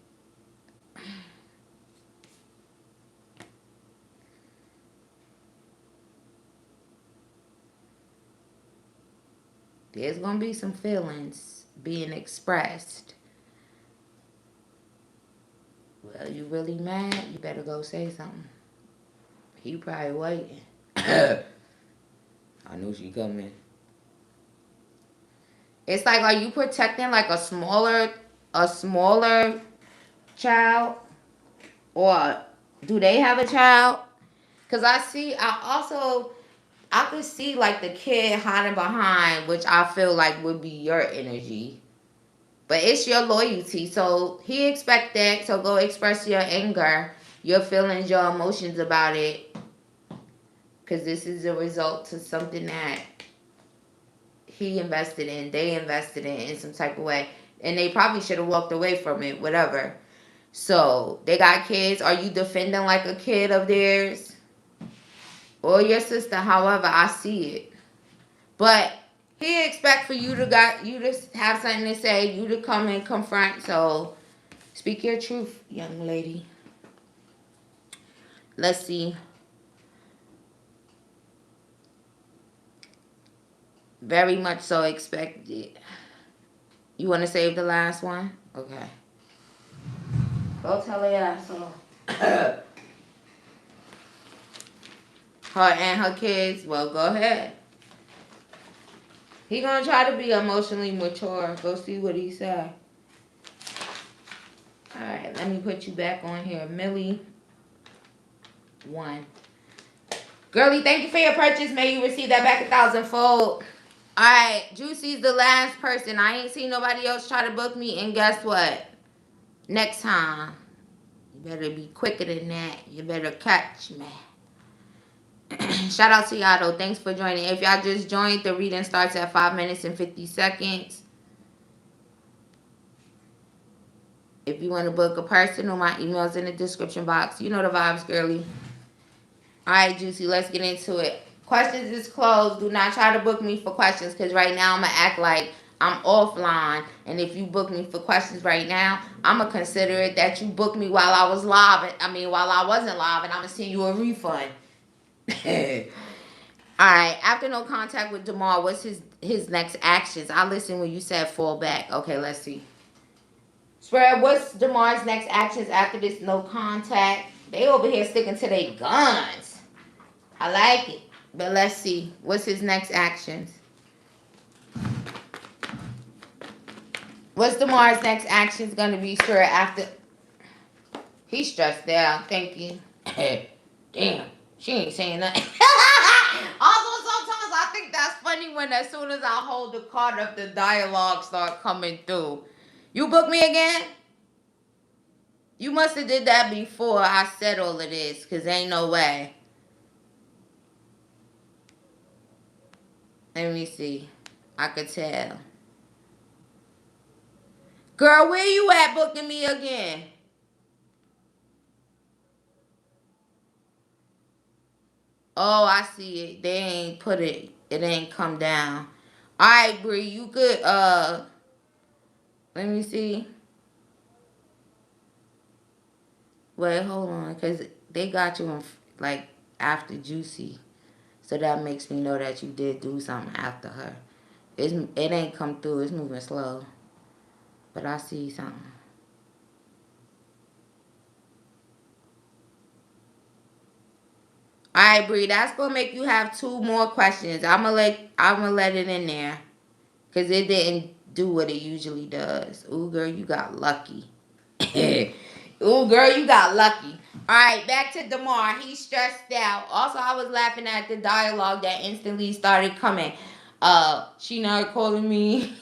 there's gonna be some feelings being expressed. Well, you really mad? You better go say something. He probably waiting. I knew she coming. It's like, are you protecting like a smaller child, or do they have a child? Cause I could see like the kid hiding behind, which I feel like would be your energy. But it's your loyalty, so he expect that. So go express your anger, your feelings, your emotions about it, cause this is a result to something that he invested in, they invested in some type of way, and they probably should have walked away from it, whatever. So they got kids. Are you defending like a kid of theirs? or your sister, however I see it. But he expect for you to have something to say, you to come and confront. So speak your truth, young lady. Let's see. Very much so expected. You want to save the last one? Okay. Go tell her that. So her and her kids. Well, go ahead. He gonna try to be emotionally mature. Go see what he said. All right, let me put you back on here, Millie. 1. Girlie, thank you for your purchase. May you receive that back 1,000-fold. Alright, Juicy's the last person. I ain't seen nobody else try to book me. And guess what? Next time, you better be quicker than that. You better catch me. Shout out to y'all though. Thanks for joining. If y'all just joined, the reading starts at 5 minutes and 50 seconds. If you want to book a personal, my email's in the description box. You know the vibes, girlie. Alright, Juicy, let's get into it. Questions is closed. Do not try to book me for questions because right now I'm going to act like I'm offline. And if you book me for questions right now, I'm going to consider it that you booked me while I was live. While I wasn't live, and I'm going to send you a refund. Alright, after no contact with Demar, what's his next actions? I listened when you said fall back. Okay, let's see. Spread, what's Demar's next actions after this no contact? They over here sticking to their guns. I like it. But let's see. What's his next actions? What's Demar's next actions going to be, Spread, after... He's stressed out. Thank you. Damn. She ain't saying nothing. Also, sometimes I think that's funny when as soon as I hold the card up, the dialogue start coming through. You book me again? You must have did that before I said all of this, because ain't no way. Let me see. I could tell. Girl, where you at booking me again? Oh, I see it. They ain't put it. It ain't come down. Alright, Bree, you could, let me see. Wait, hold on, because they got you in, like, after Juicy. So that makes me know that you did do something after her. It ain't come through. It's moving slow. But I see something. Alright, Bree, that's gonna make you have 2 more questions. I'ma let it in there. Cause it didn't do what it usually does. Ooh, girl, you got lucky. Ooh, girl, you got lucky. Alright, back to Demar. He's stressed out. Also, I was laughing at the dialogue that instantly started coming. She not calling me.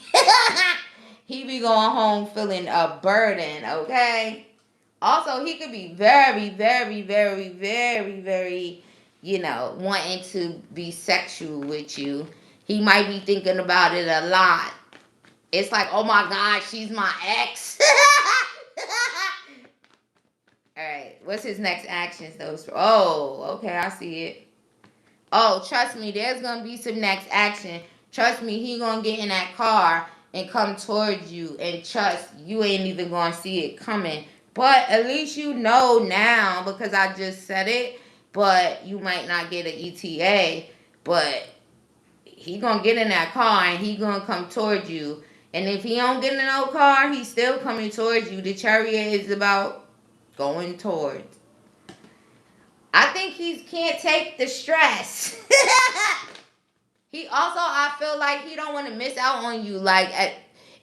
He be going home feeling a burden, okay? Also, he could be very, very, very, very, very, wanting to be sexual with you. He might be thinking about it a lot. It's like, oh my God, she's my ex. Alright, what's his next actions though? Oh, okay, I see it. Oh, trust me, there's gonna be some next action. Trust me, he gonna get in that car and come towards you, and trust, you ain't even gonna see it coming. But at least you know now, because I just said it, but you might not get an ETA, but he gonna get in that car and he gonna come towards you. And if he don't get in no car, he's still coming towards you. The chariot is about going towards. I think he can't take the stress. He also, I feel like he don't want to miss out on you.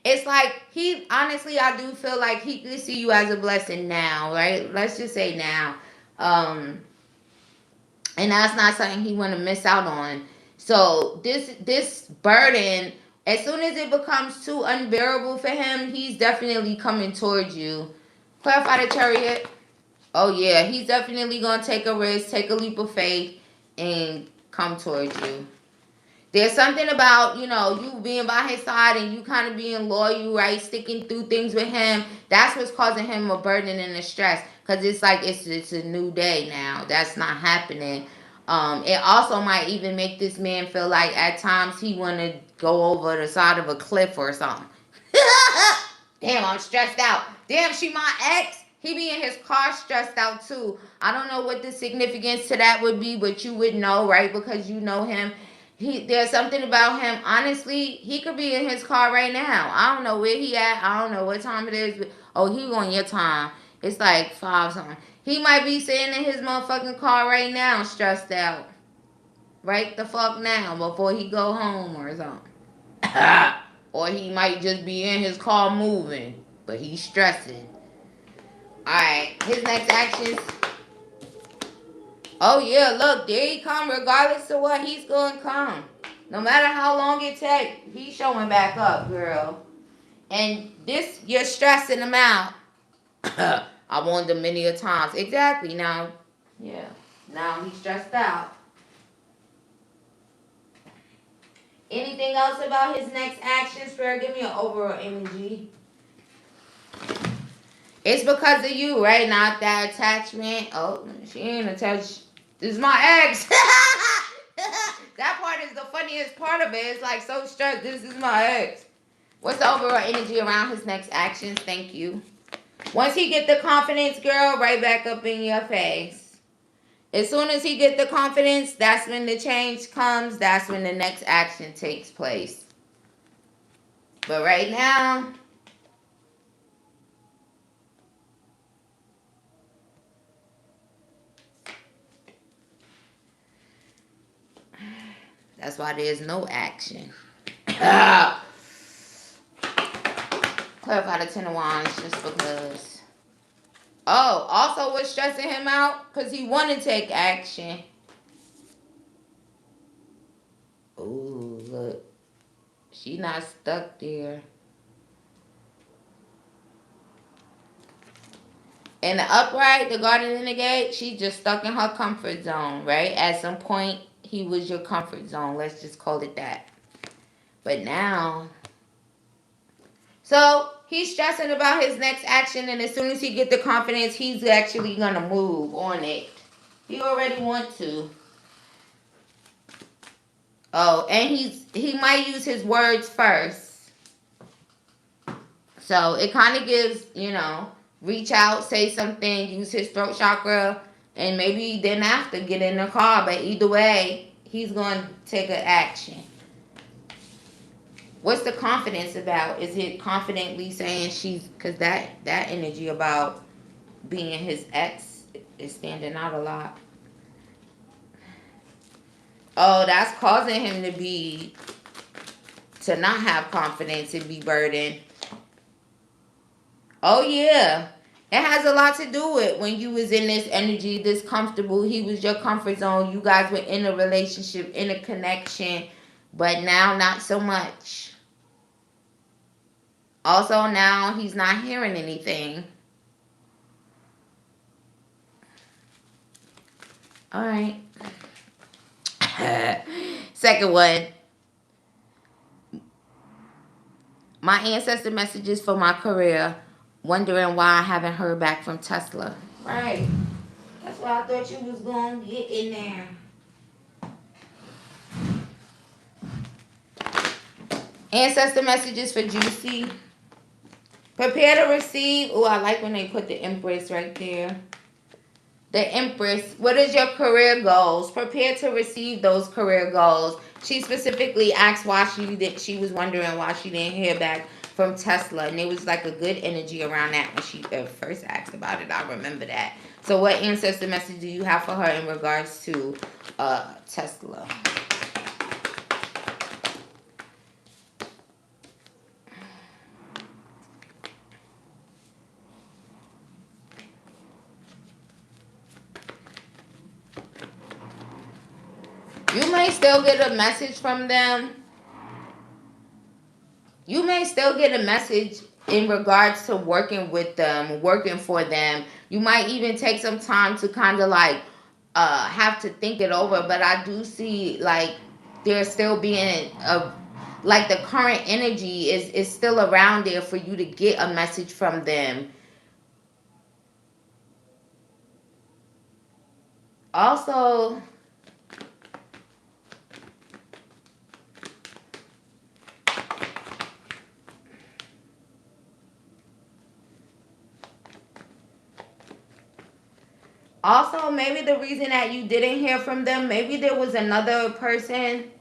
It's like he, honestly, I do feel like he could see you as a blessing now, right? Let's just say now. And that's not something he want to miss out on. So this burden, as soon as it becomes too unbearable for him, he's definitely coming towards you. Clarify the chariot. Oh yeah, he's definitely gonna take a risk, take a leap of faith, and come towards you. There's something about, you being by his side and you kind of being loyal, right? Sticking through things with him. That's what's causing him a burden and a stress. Because it's like, it's a new day now. That's not happening. It also might even make this man feel like at times he want to go over the side of a cliff or something. Damn, I'm stressed out. Damn, she my ex. He be in his car stressed out too. I don't know what the significance to that would be, but you would know, right? Because you know him. There's something about him. Honestly, he could be in his car right now. I don't know where he at. I don't know what time it is. But, oh, he on your time. It's like 5 something. He might be sitting in his motherfucking car right now, stressed out. Right the fuck now before he go home or something. Or he might just be in his car moving, but he's stressing. Alright, his next actions. Oh yeah, look, there he come. Regardless of what, he's gonna come. No matter how long it takes, he's showing back up, girl. And this, you're stressing him out. I warned him many a times. Exactly, now. Yeah, now he's stressed out. Anything else about his next action, Spirit? Give me an overall energy. It's because of you, right? Not that attachment. Oh, she ain't attached. This is my ex. That part is the funniest part of it. It's like so stressed. This is my ex. What's the overall energy around his next actions? Thank you. Once he get the confidence, girl, right back up in your face. As soon as he get the confidence, that's when the change comes. That's when the next action takes place. But right now, that's why there's no action. Clarify the Ten of Wands just because. Oh, also what's stressing him out? Because he want to take action. Ooh, look. She not stuck there. In the upright, the Garden in the Gate, she just stuck in her comfort zone, right? At some point, he was your comfort zone. Let's just call it that. But now... So, he's stressing about his next action, and as soon as he get the confidence, he's actually going to move on it. He already want to. Oh, and he might use his words first. So, it kind of gives, you know, reach out, say something, use his throat chakra, and maybe then after get in the car. But either way, he's going to take an action. What's the confidence about? Is it confidently saying she's... Because that energy about being his ex is standing out a lot. Oh, that's causing him to not have confidence and be burdened. Oh, yeah. It has a lot to do with when you was in this energy, this comfortable. He was your comfort zone. You guys were in a relationship, in a connection. But now, not so much. Also, now he's not hearing anything. All right. Second one. My ancestor messages for my career. Wondering why I haven't heard back from Tesla. Right. That's why I thought you was going to get in there. Ancestor messages for Juicy. Prepare to receive. Oh, I like when they put the Empress right there. The Empress. What is your career goals? Prepare to receive those career goals. She specifically asked why she was wondering why she didn't hear back from Tesla. And it was like a good energy around that when she first asked about it. I remember that. So what ancestor message do you have for her in regards to Tesla? You may still get a message from them. You may still get a message in regards to working with them, working for them. You might even take some time to kind of like have to think it over. But I do see like there's still being like the current energy is still around there for you to get a message from them. Also, Also, maybe the reason that you didn't hear from them, maybe there was another person.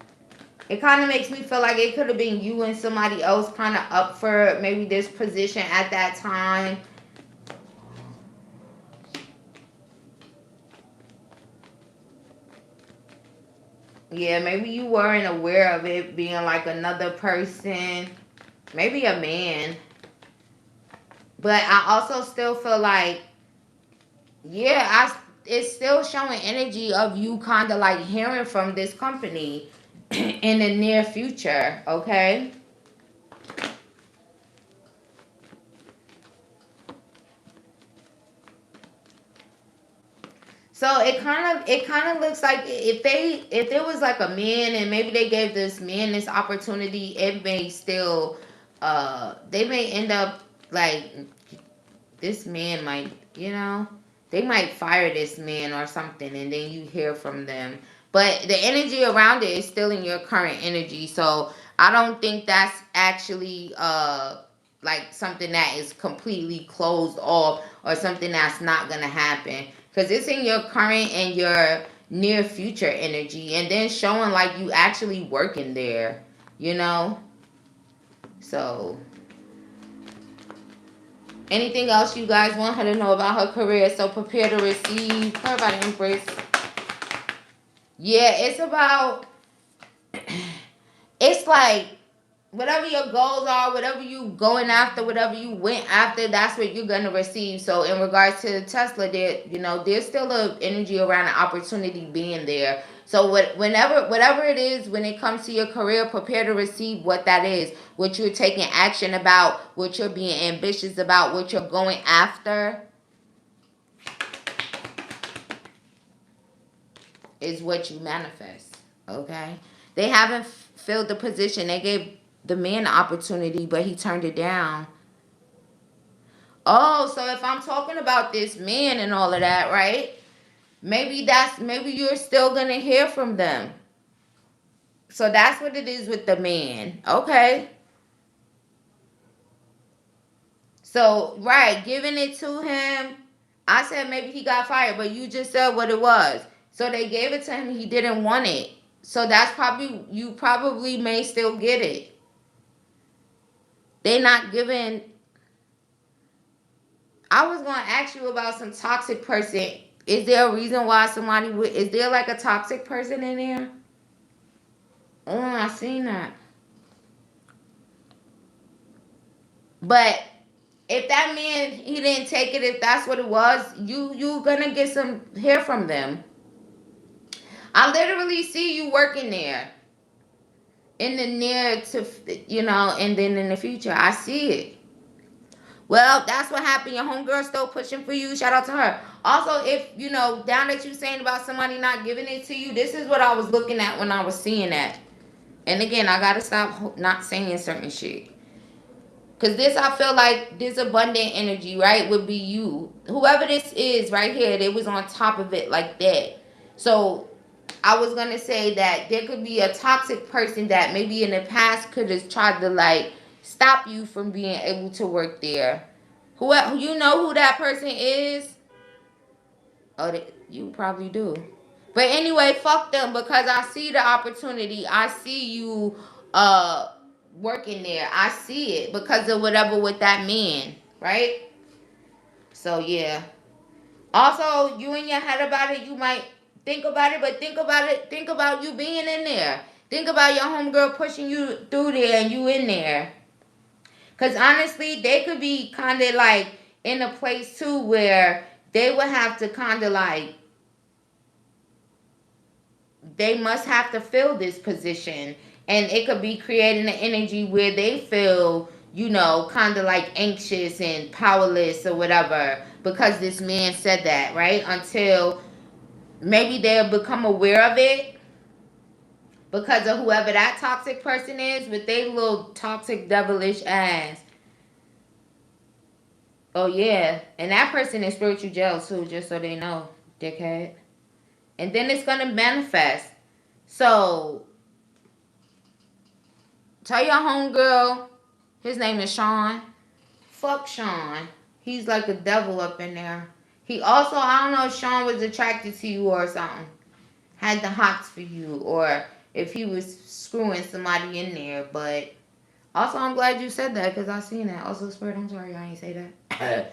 It kind of makes me feel like it could have been you and somebody else kind of up for maybe this position at that time. Yeah, maybe you weren't aware of it being like another person, maybe a man. But I also still feel like, yeah, it's still showing energy of you kind of like hearing from this company in the near future, okay? So it kind of looks like if there was like a man and maybe they gave this man this opportunity, it may still they may end up like this man might, they might fire this man or something and then you hear from them. But the energy around it is still in your current energy. So I don't think that's actually like something that is completely closed off or something that's not gonna happen. Cause it's in your current and your near future energy and then showing like you actually working there, you know? So anything else you guys want her to know about her career? So prepare to receive. Her about Empress. Yeah, it's about. It's like whatever your goals are, whatever you going after, whatever you went after, that's what you're gonna receive. So in regards to Tesla, there's still a energy around an opportunity being there. So whatever it is, when it comes to your career, prepare to receive what that is, what you're taking action about, what you're being ambitious about, what you're going after, is what you manifest. Okay, they haven't filled the position. They gave the man the opportunity, but he turned it down. Oh, so if I'm talking about this man and all of that, right? Maybe you're still gonna hear from them. So that's what it is with the man. Okay. So right, giving it to him. I said maybe he got fired, but you just said what it was. So they gave it to him. He didn't want it. So that's probably you probably may still get it. They not giving. I was gonna ask you about some toxic person. Is there a reason why somebody would? Is there like a toxic person in there? Oh, I seen that. But if that man he didn't take it, if that's what it was, you gonna get some hear from them. I literally see you working there in the near to and then in the future. I see it. Well, that's what happened. Your homegirl still pushing for you. Shout out to her. Also, if down that you saying about somebody not giving it to you, this is what I was looking at when I was seeing that. And again, I gotta stop not saying certain shit. Cause this, I feel like this abundant energy, right, would be you. Whoever this is right here, they was on top of it like that. So I was gonna say that there could be a toxic person that maybe in the past could have tried to like stop you from being able to work there. Who you know who that person is? Oh, you probably do. But anyway, fuck them because I see the opportunity. I see you working there. I see it because of whatever with that man, right? So yeah. Also, you in your head about it, you might think about it, but think about it, think about you being in there. Think about your homegirl pushing you through there and you in there. Cause honestly, they could be kinda like in a place too where they would have to kinda like they must have to fill this position and it could be creating an energy where they feel kind of like anxious and powerless or whatever because this man said that, right? Until maybe they'll become aware of it because of whoever that toxic person is with their little toxic devilish ass. Oh yeah, and that person is spiritual jail too, just so they know, dickhead. And then it's gonna manifest. So tell your homegirl, his name is Sean. Fuck Sean. He's like a devil up in there. He also, I don't know if Sean was attracted to you or something. Had the hots for you. Or if he was screwing somebody in there. But also, I'm glad you said that because I seen that. Also, Spirit, I'm sorry I ain't say that.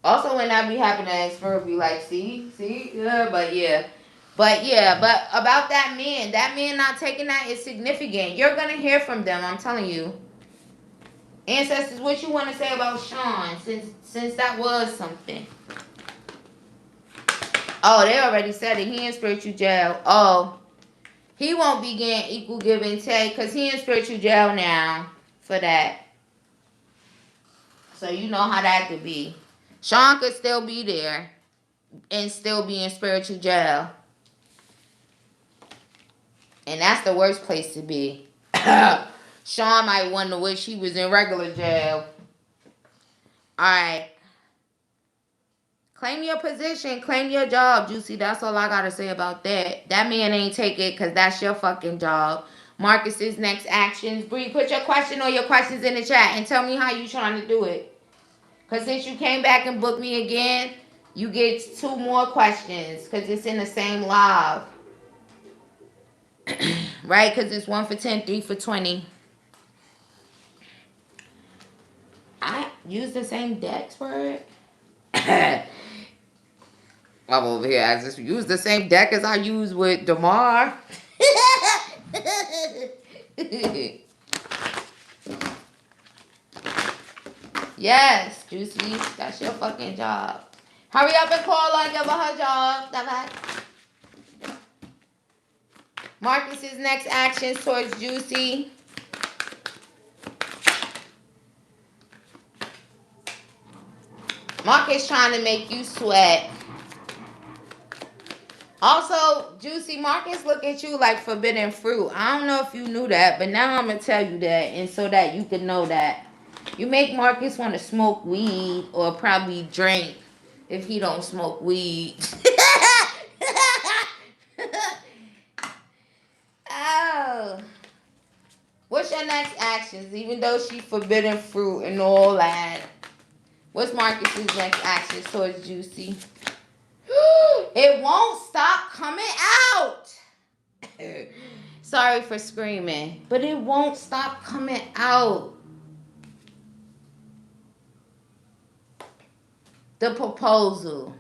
Also, when that be happening, Spirit be like, see? Yeah, but yeah. But about that man not taking that is significant. You're going to hear from them, I'm telling you. Ancestors, what you want to say about Sean, since that was something? Oh, they already said it. He in spiritual jail. Oh, he won't be getting equal give and take because he in spiritual jail now for that. So you know how that could be. Sean could still be there and still be in spiritual jail. And that's the worst place to be. Sean might wonder wish he was in regular jail. Alright. Claim your position. Claim your job, Juicy. That's all I gotta say about that. That man ain't take it because that's your fucking job. Marcus's next actions. Bree, put your question or your questions in the chat and tell me how you trying to do it. Because since you came back and booked me again, you get 2 more questions because it's in the same live. Right? Because it's 1 for 10, 3 for 20. I use the same decks for it. I'm over here. I just use the same deck as I use with DeMar. Yes, Juicy. That's your fucking job. Hurry up and call her. Give her her job. Marcus's next actions towards Juicy. Marcus trying to make you sweat. Also, Juicy, Marcus look at you like forbidden fruit. I don't know if you knew that, but now I'm going to tell you that, and so that you can know that. You make Marcus want to smoke weed or probably drink if he don't smoke weed. Oh. What's your next actions, even though she's forbidden fruit and all that? What's Marcus's next actions towards Juicy? It won't stop coming out. Sorry for screaming, but it won't stop coming out. The proposal.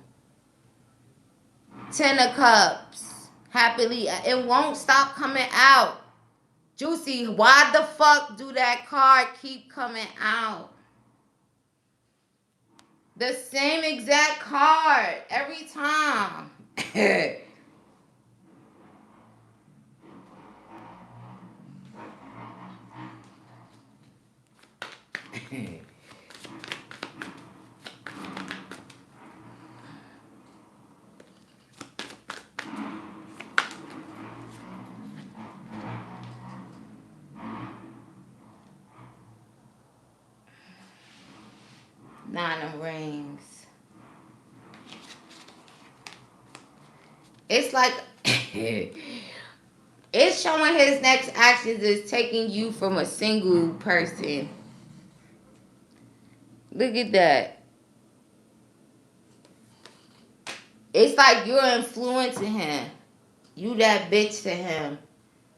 10 of Cups. Happily. It won't stop coming out. Juicy, why the fuck do that card keep coming out? The same exact card every time. Nine of Rings. It's like it's showing his next actions is taking you from a single person. Look at that. It's like you're influencing him. You that bitch to him.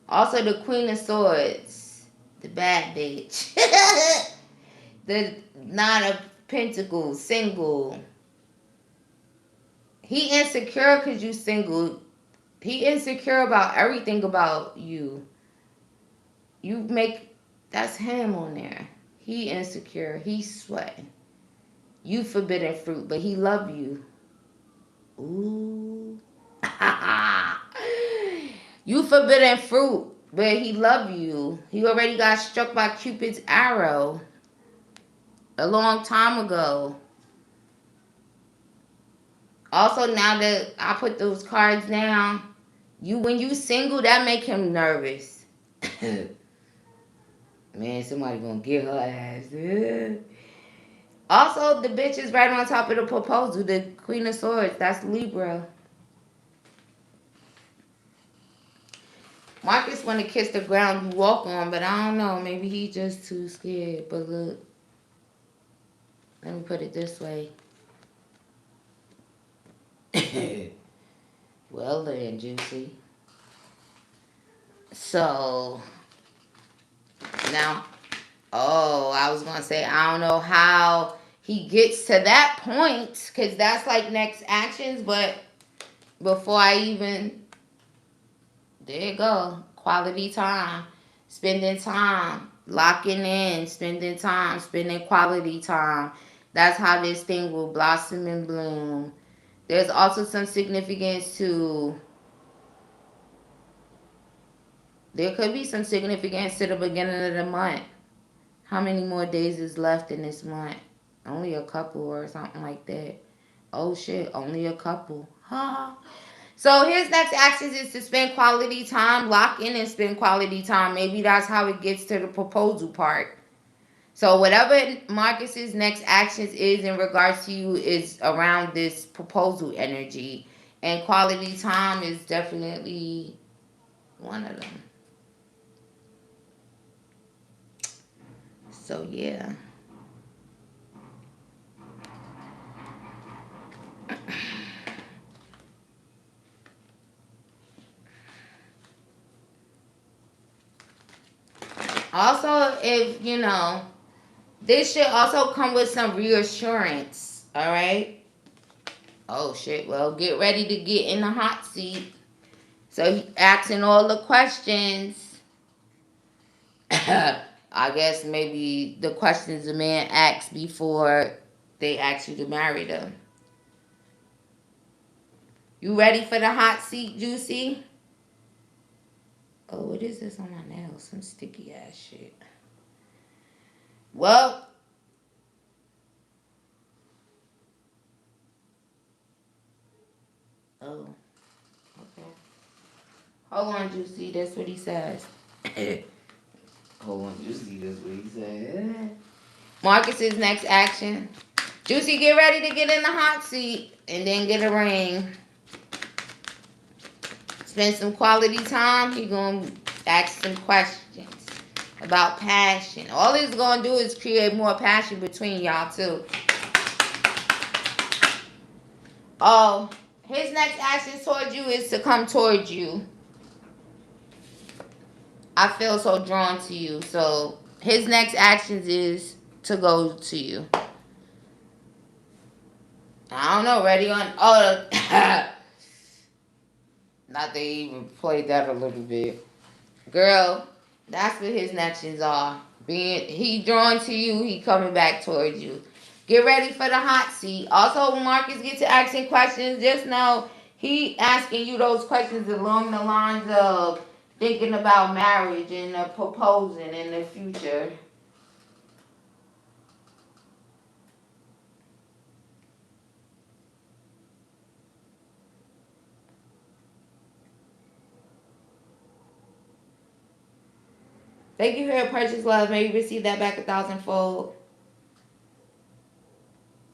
Also the Queen of Swords. The bad bitch. The Nine of Pentacles. Single. He insecure because you single. He insecure about everything about you. You make... That's him on there. He insecure. He's sweating. You forbidden fruit, but he love you. Ooh. You forbidden fruit, but he love you. He already got struck by Cupid's arrow a long time ago. Also, now that I put those cards down, when you single, that make him nervous. Man, somebody gonna get her ass. Also, the bitch is right on top of the proposal. The Queen of Swords. That's Libra. Marcus want to kiss the ground you walk on, but I don't know. Maybe he just too scared. But look. Let me put it this way. Well then, Juicy. So now, oh, I was gonna say I don't know how he gets to that point, because that's like next actions. But before I even, there you go, quality time, spending time, locking in, spending time, spending quality time. That's how this thing will blossom and bloom. There's also some significance to, there could be some significance to the beginning of the month. How many more days is left in this month? Only a couple or something like that. Oh shit, only a couple. Ha. So his next actions is to spend quality time, lock in and spend quality time. Maybe that's how it gets to the proposal part. So whatever Marcus's next actions is in regards to you is around this proposal energy. And quality time is definitely one of them. So yeah. Also, if you know, this should also come with some reassurance. All right. Oh shit. Well, get ready to get in the hot seat. So he asking all the questions. I guess maybe the questions a man asks before they ask you to marry them. You ready for the hot seat, Juicy? Oh, what is this on my nails? Some sticky ass shit. Well, oh, okay. Hold on, Juicy. That's what he says. Hold on, Juicy. That's what he said. Marcus's next action. Juicy, get ready to get in the hot seat and then get a ring. Spend some quality time. He gonna ask some questions about passion. All he's gonna do is create more passion between y'all too. Oh, his next action towards you is to come towards you. I feel so drawn to you. So his next actions is to go to you. I don't know. Ready on? Oh, not they even played that a little bit. Girl, that's what his actions are. Being he drawn to you, he coming back towards you. Get ready for the hot seat. Also, when Marcus gets to asking questions, just know he asking you those questions along the lines of thinking about marriage and proposing in the future. Thank you for your purchase, love. May you receive that back 1,000-fold.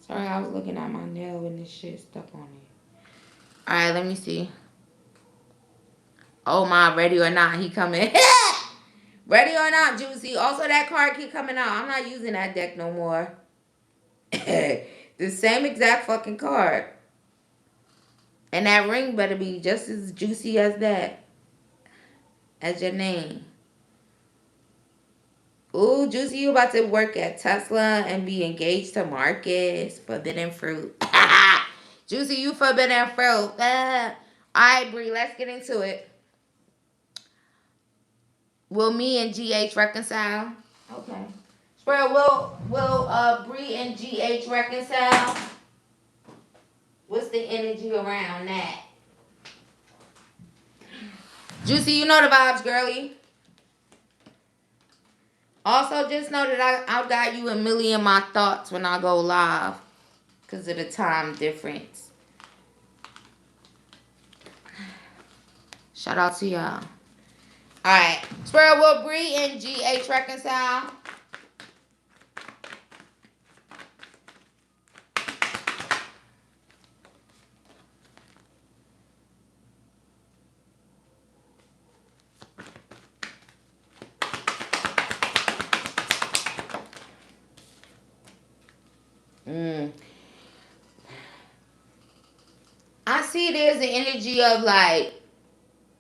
Sorry, I was looking at my nail and this shit stuck on it. Alright, let me see. Oh my, ready or not, he coming. Ready or not, Juicy. Also, that card keep coming out. I'm not using that deck no more. The same exact fucking card. And that ring better be just as juicy as that. As your name. Ooh, Juicy, you about to work at Tesla and be engaged to Marcus. Forbidden fruit. Juicy, you forbidden fruit. Alright, Bree, let's get into it. Will me and GH reconcile? Okay. Spread, will Bree and GH reconcile? What's the energy around that? Juicy, you know the vibes, girly. Also, just know that I got you a million my thoughts when I go live. Because of the time difference. Shout out to y'all. Alright. Spread, will Bree and GH reconcile? I see there's an energy of like,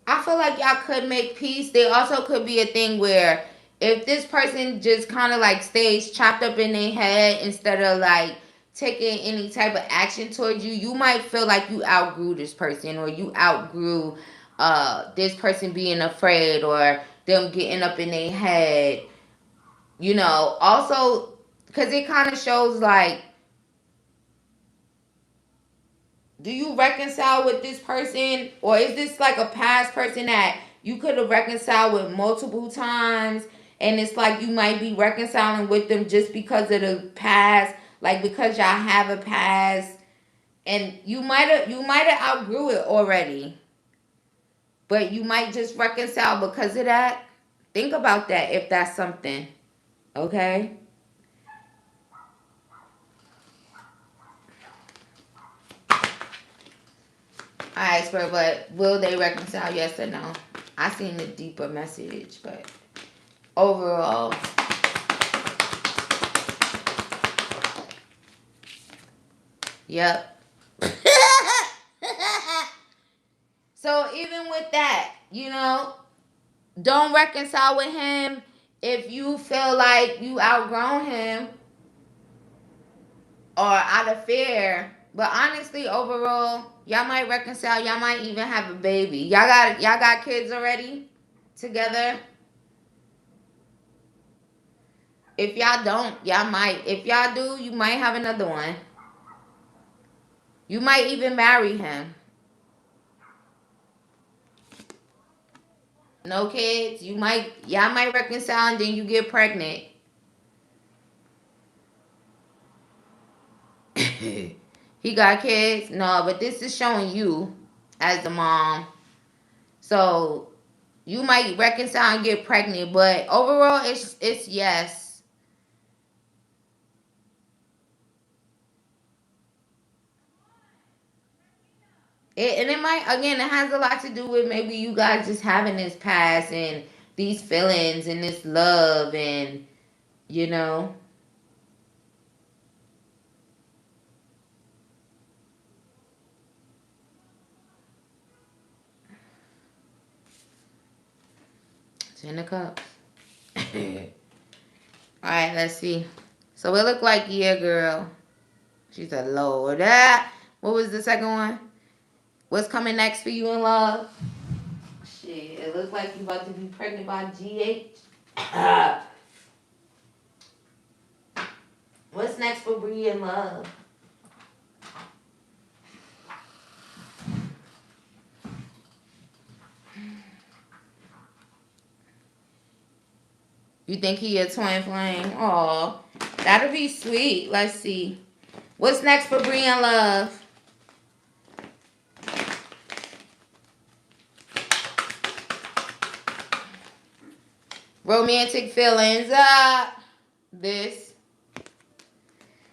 I feel like y'all could make peace. There also could be a thing where if this person just kind of like stays chopped up in their head instead of like taking any type of action towards you, you might feel like you outgrew this person, or you outgrew this person being afraid, or them getting up in their head. You know, also because it kind of shows like, do you reconcile with this person, or is this like a past person that you could have reconciled with multiple times, and it's like you might be reconciling with them just because of the past, like because y'all have a past, and you might have outgrew it already, but you might just reconcile because of that. Think about that if that's something. Okay. Alright, Spirit, but will they reconcile? Yes or no? I seen the deeper message, but overall, yep. So even with that, don't reconcile with him if you feel like you outgrown him or out of fear. But honestly, overall, y'all might reconcile. Y'all might even have a baby. Y'all got kids already together. If y'all don't, y'all might. If y'all do, you might have another one. You might even marry him. No kids. Y'all might reconcile and then you get pregnant. He got kids? No, but this is showing you as the mom. So you might reconcile and get pregnant, but overall it's yes. And it might, again, it has a lot to do with maybe you guys just having this past and these feelings and this love and you know. 10 of Cups. Alright, let's see. So it looked like, yeah, girl. She said, Lord. What was the second one? What's coming next for you in love? Shit, it looks like you about to be pregnant by GH. What's next for Bree in love? You think he a twin flame? Aw, that'll be sweet. Let's see. What's next for Bree in love? Romantic feelings. This.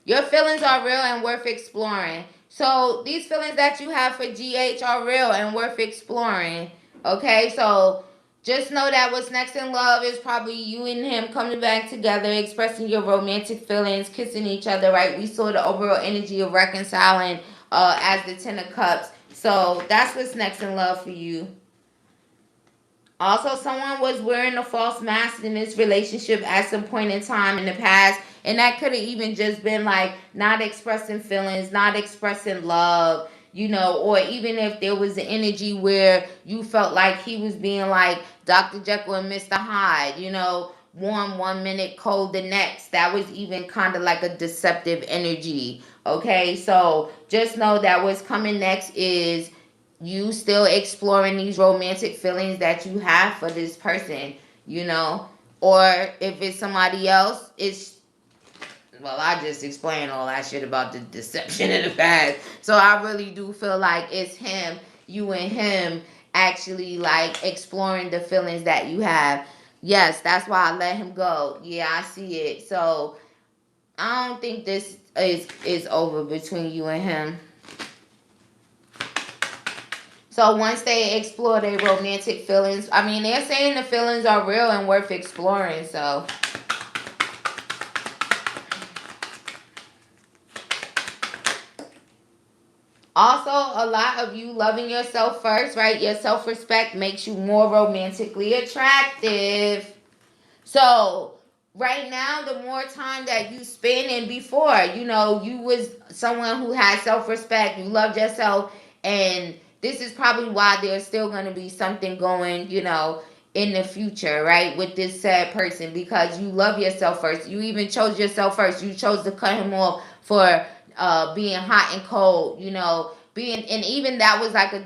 Your feelings are real and worth exploring. So these feelings that you have for GH are real and worth exploring. Okay, so just know that what's next in love is probably you and him coming back together, expressing your romantic feelings, kissing each other, right? We saw the overall energy of reconciling as the 10 of Cups. So that's what's next in love for you. Also, someone was wearing a false mask in this relationship at some point in time in the past. And that could have even just been like not expressing feelings, not expressing love, or even if there was an energy where you felt like he was being like Dr. Jekyll and Mr. Hyde, warm 1 minute, cold the next. That was even kind of like a deceptive energy. Okay, so just know that what's coming next is you still exploring these romantic feelings that you have for this person, or if it's somebody else, I just explained all that shit about the deception in the past. So I really do feel like it's him, you and him actually like exploring the feelings that you have. Yes, that's why I let him go. Yeah, I see it. So I don't think this is over between you and him. So once they explore their romantic feelings, they're saying the feelings are real and worth exploring. So Also, a lot of you loving yourself first, right? Your self-respect makes you more romantically attractive. So right now, the more time that you spend, and before, you was someone who had self-respect, you loved yourself, and this is probably why there's still going to be something going, in the future, right, with this sad person, because you love yourself first. You even chose yourself first. You chose to cut him off for being hot and cold, being, and even that was like a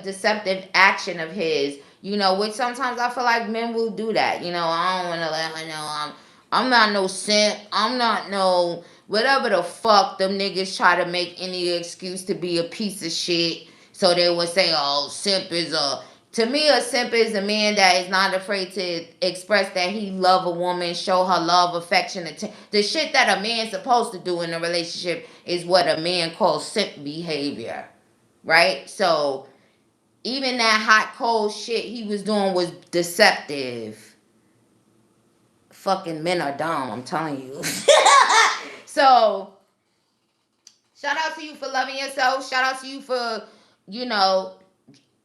deceptive action of his, which sometimes I feel like men will do that. I don't want to let her know I'm not no simp. I'm not no whatever the fuck them niggas try to make any excuse to be a piece of shit. So they would say, "Oh, simp is a." To me, a simp is a man that is not afraid to express that he love a woman, show her love, affection, the shit that a man's supposed to do in a relationship is what a man calls simp behavior, right? So even that hot cold shit he was doing was deceptive. Fucking men are dumb, I'm telling you. So shout out to you for loving yourself. Shout out to you for, you know,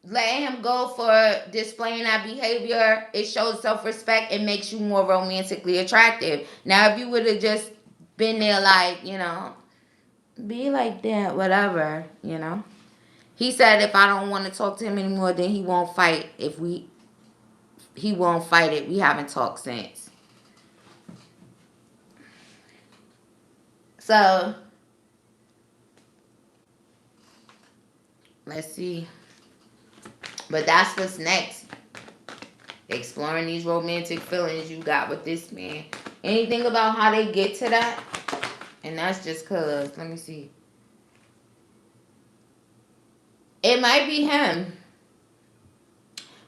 letting him go for displaying that behavior. It shows self-respect. It makes you more romantically attractive. Now, if you would have just been there like, be like that, whatever. He said if I don't want to talk to him anymore, then he won't fight. He won't fight it. We haven't talked since. So, let's see. But that's what's next. Exploring these romantic feelings you got with this man. Anything about how they get to that? And that's just cause, let me see. It might be him.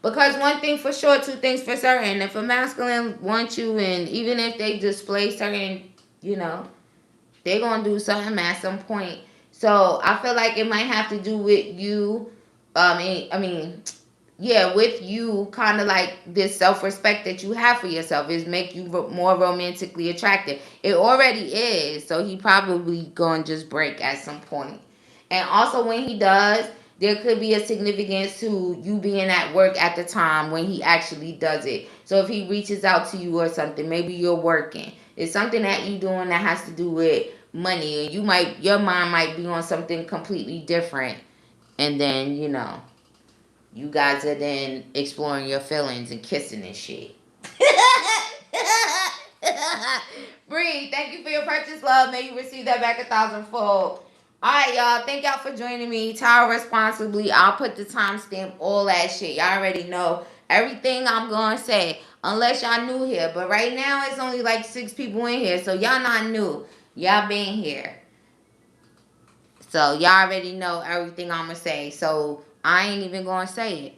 Because one thing for sure, two things for certain. If a masculine wants you, and even if they display certain, they're going to do something at some point. So I feel like it might have to do with you. Yeah, with you, kind of like this self-respect that you have for yourself is make you more romantically attractive. It already is, so he probably gonna just break at some point. And also when he does, there could be a significance to you being at work at the time when he actually does it. So if he reaches out to you or something, maybe you're working. It's something that you doing that has to do with money, and your mind might be on something completely different, and then you guys are then exploring your feelings and kissing and shit. Bree, thank you for your purchase, love. May you receive that back 1,000-fold. Alright, y'all. Thank y'all for joining me. Tile responsibly. I'll put the timestamp, all that shit. Y'all already know everything I'm gonna say. Unless y'all new here. But right now it's only like 6 people in here. So y'all not new. Y'all been here. So y'all already know everything I'm gonna say. So I ain't even gonna say it.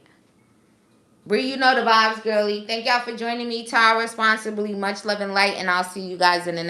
Bree, you know the vibes, girly. Thank y'all for joining me. Tile responsibly. Much love and light. And I'll see you guys in the next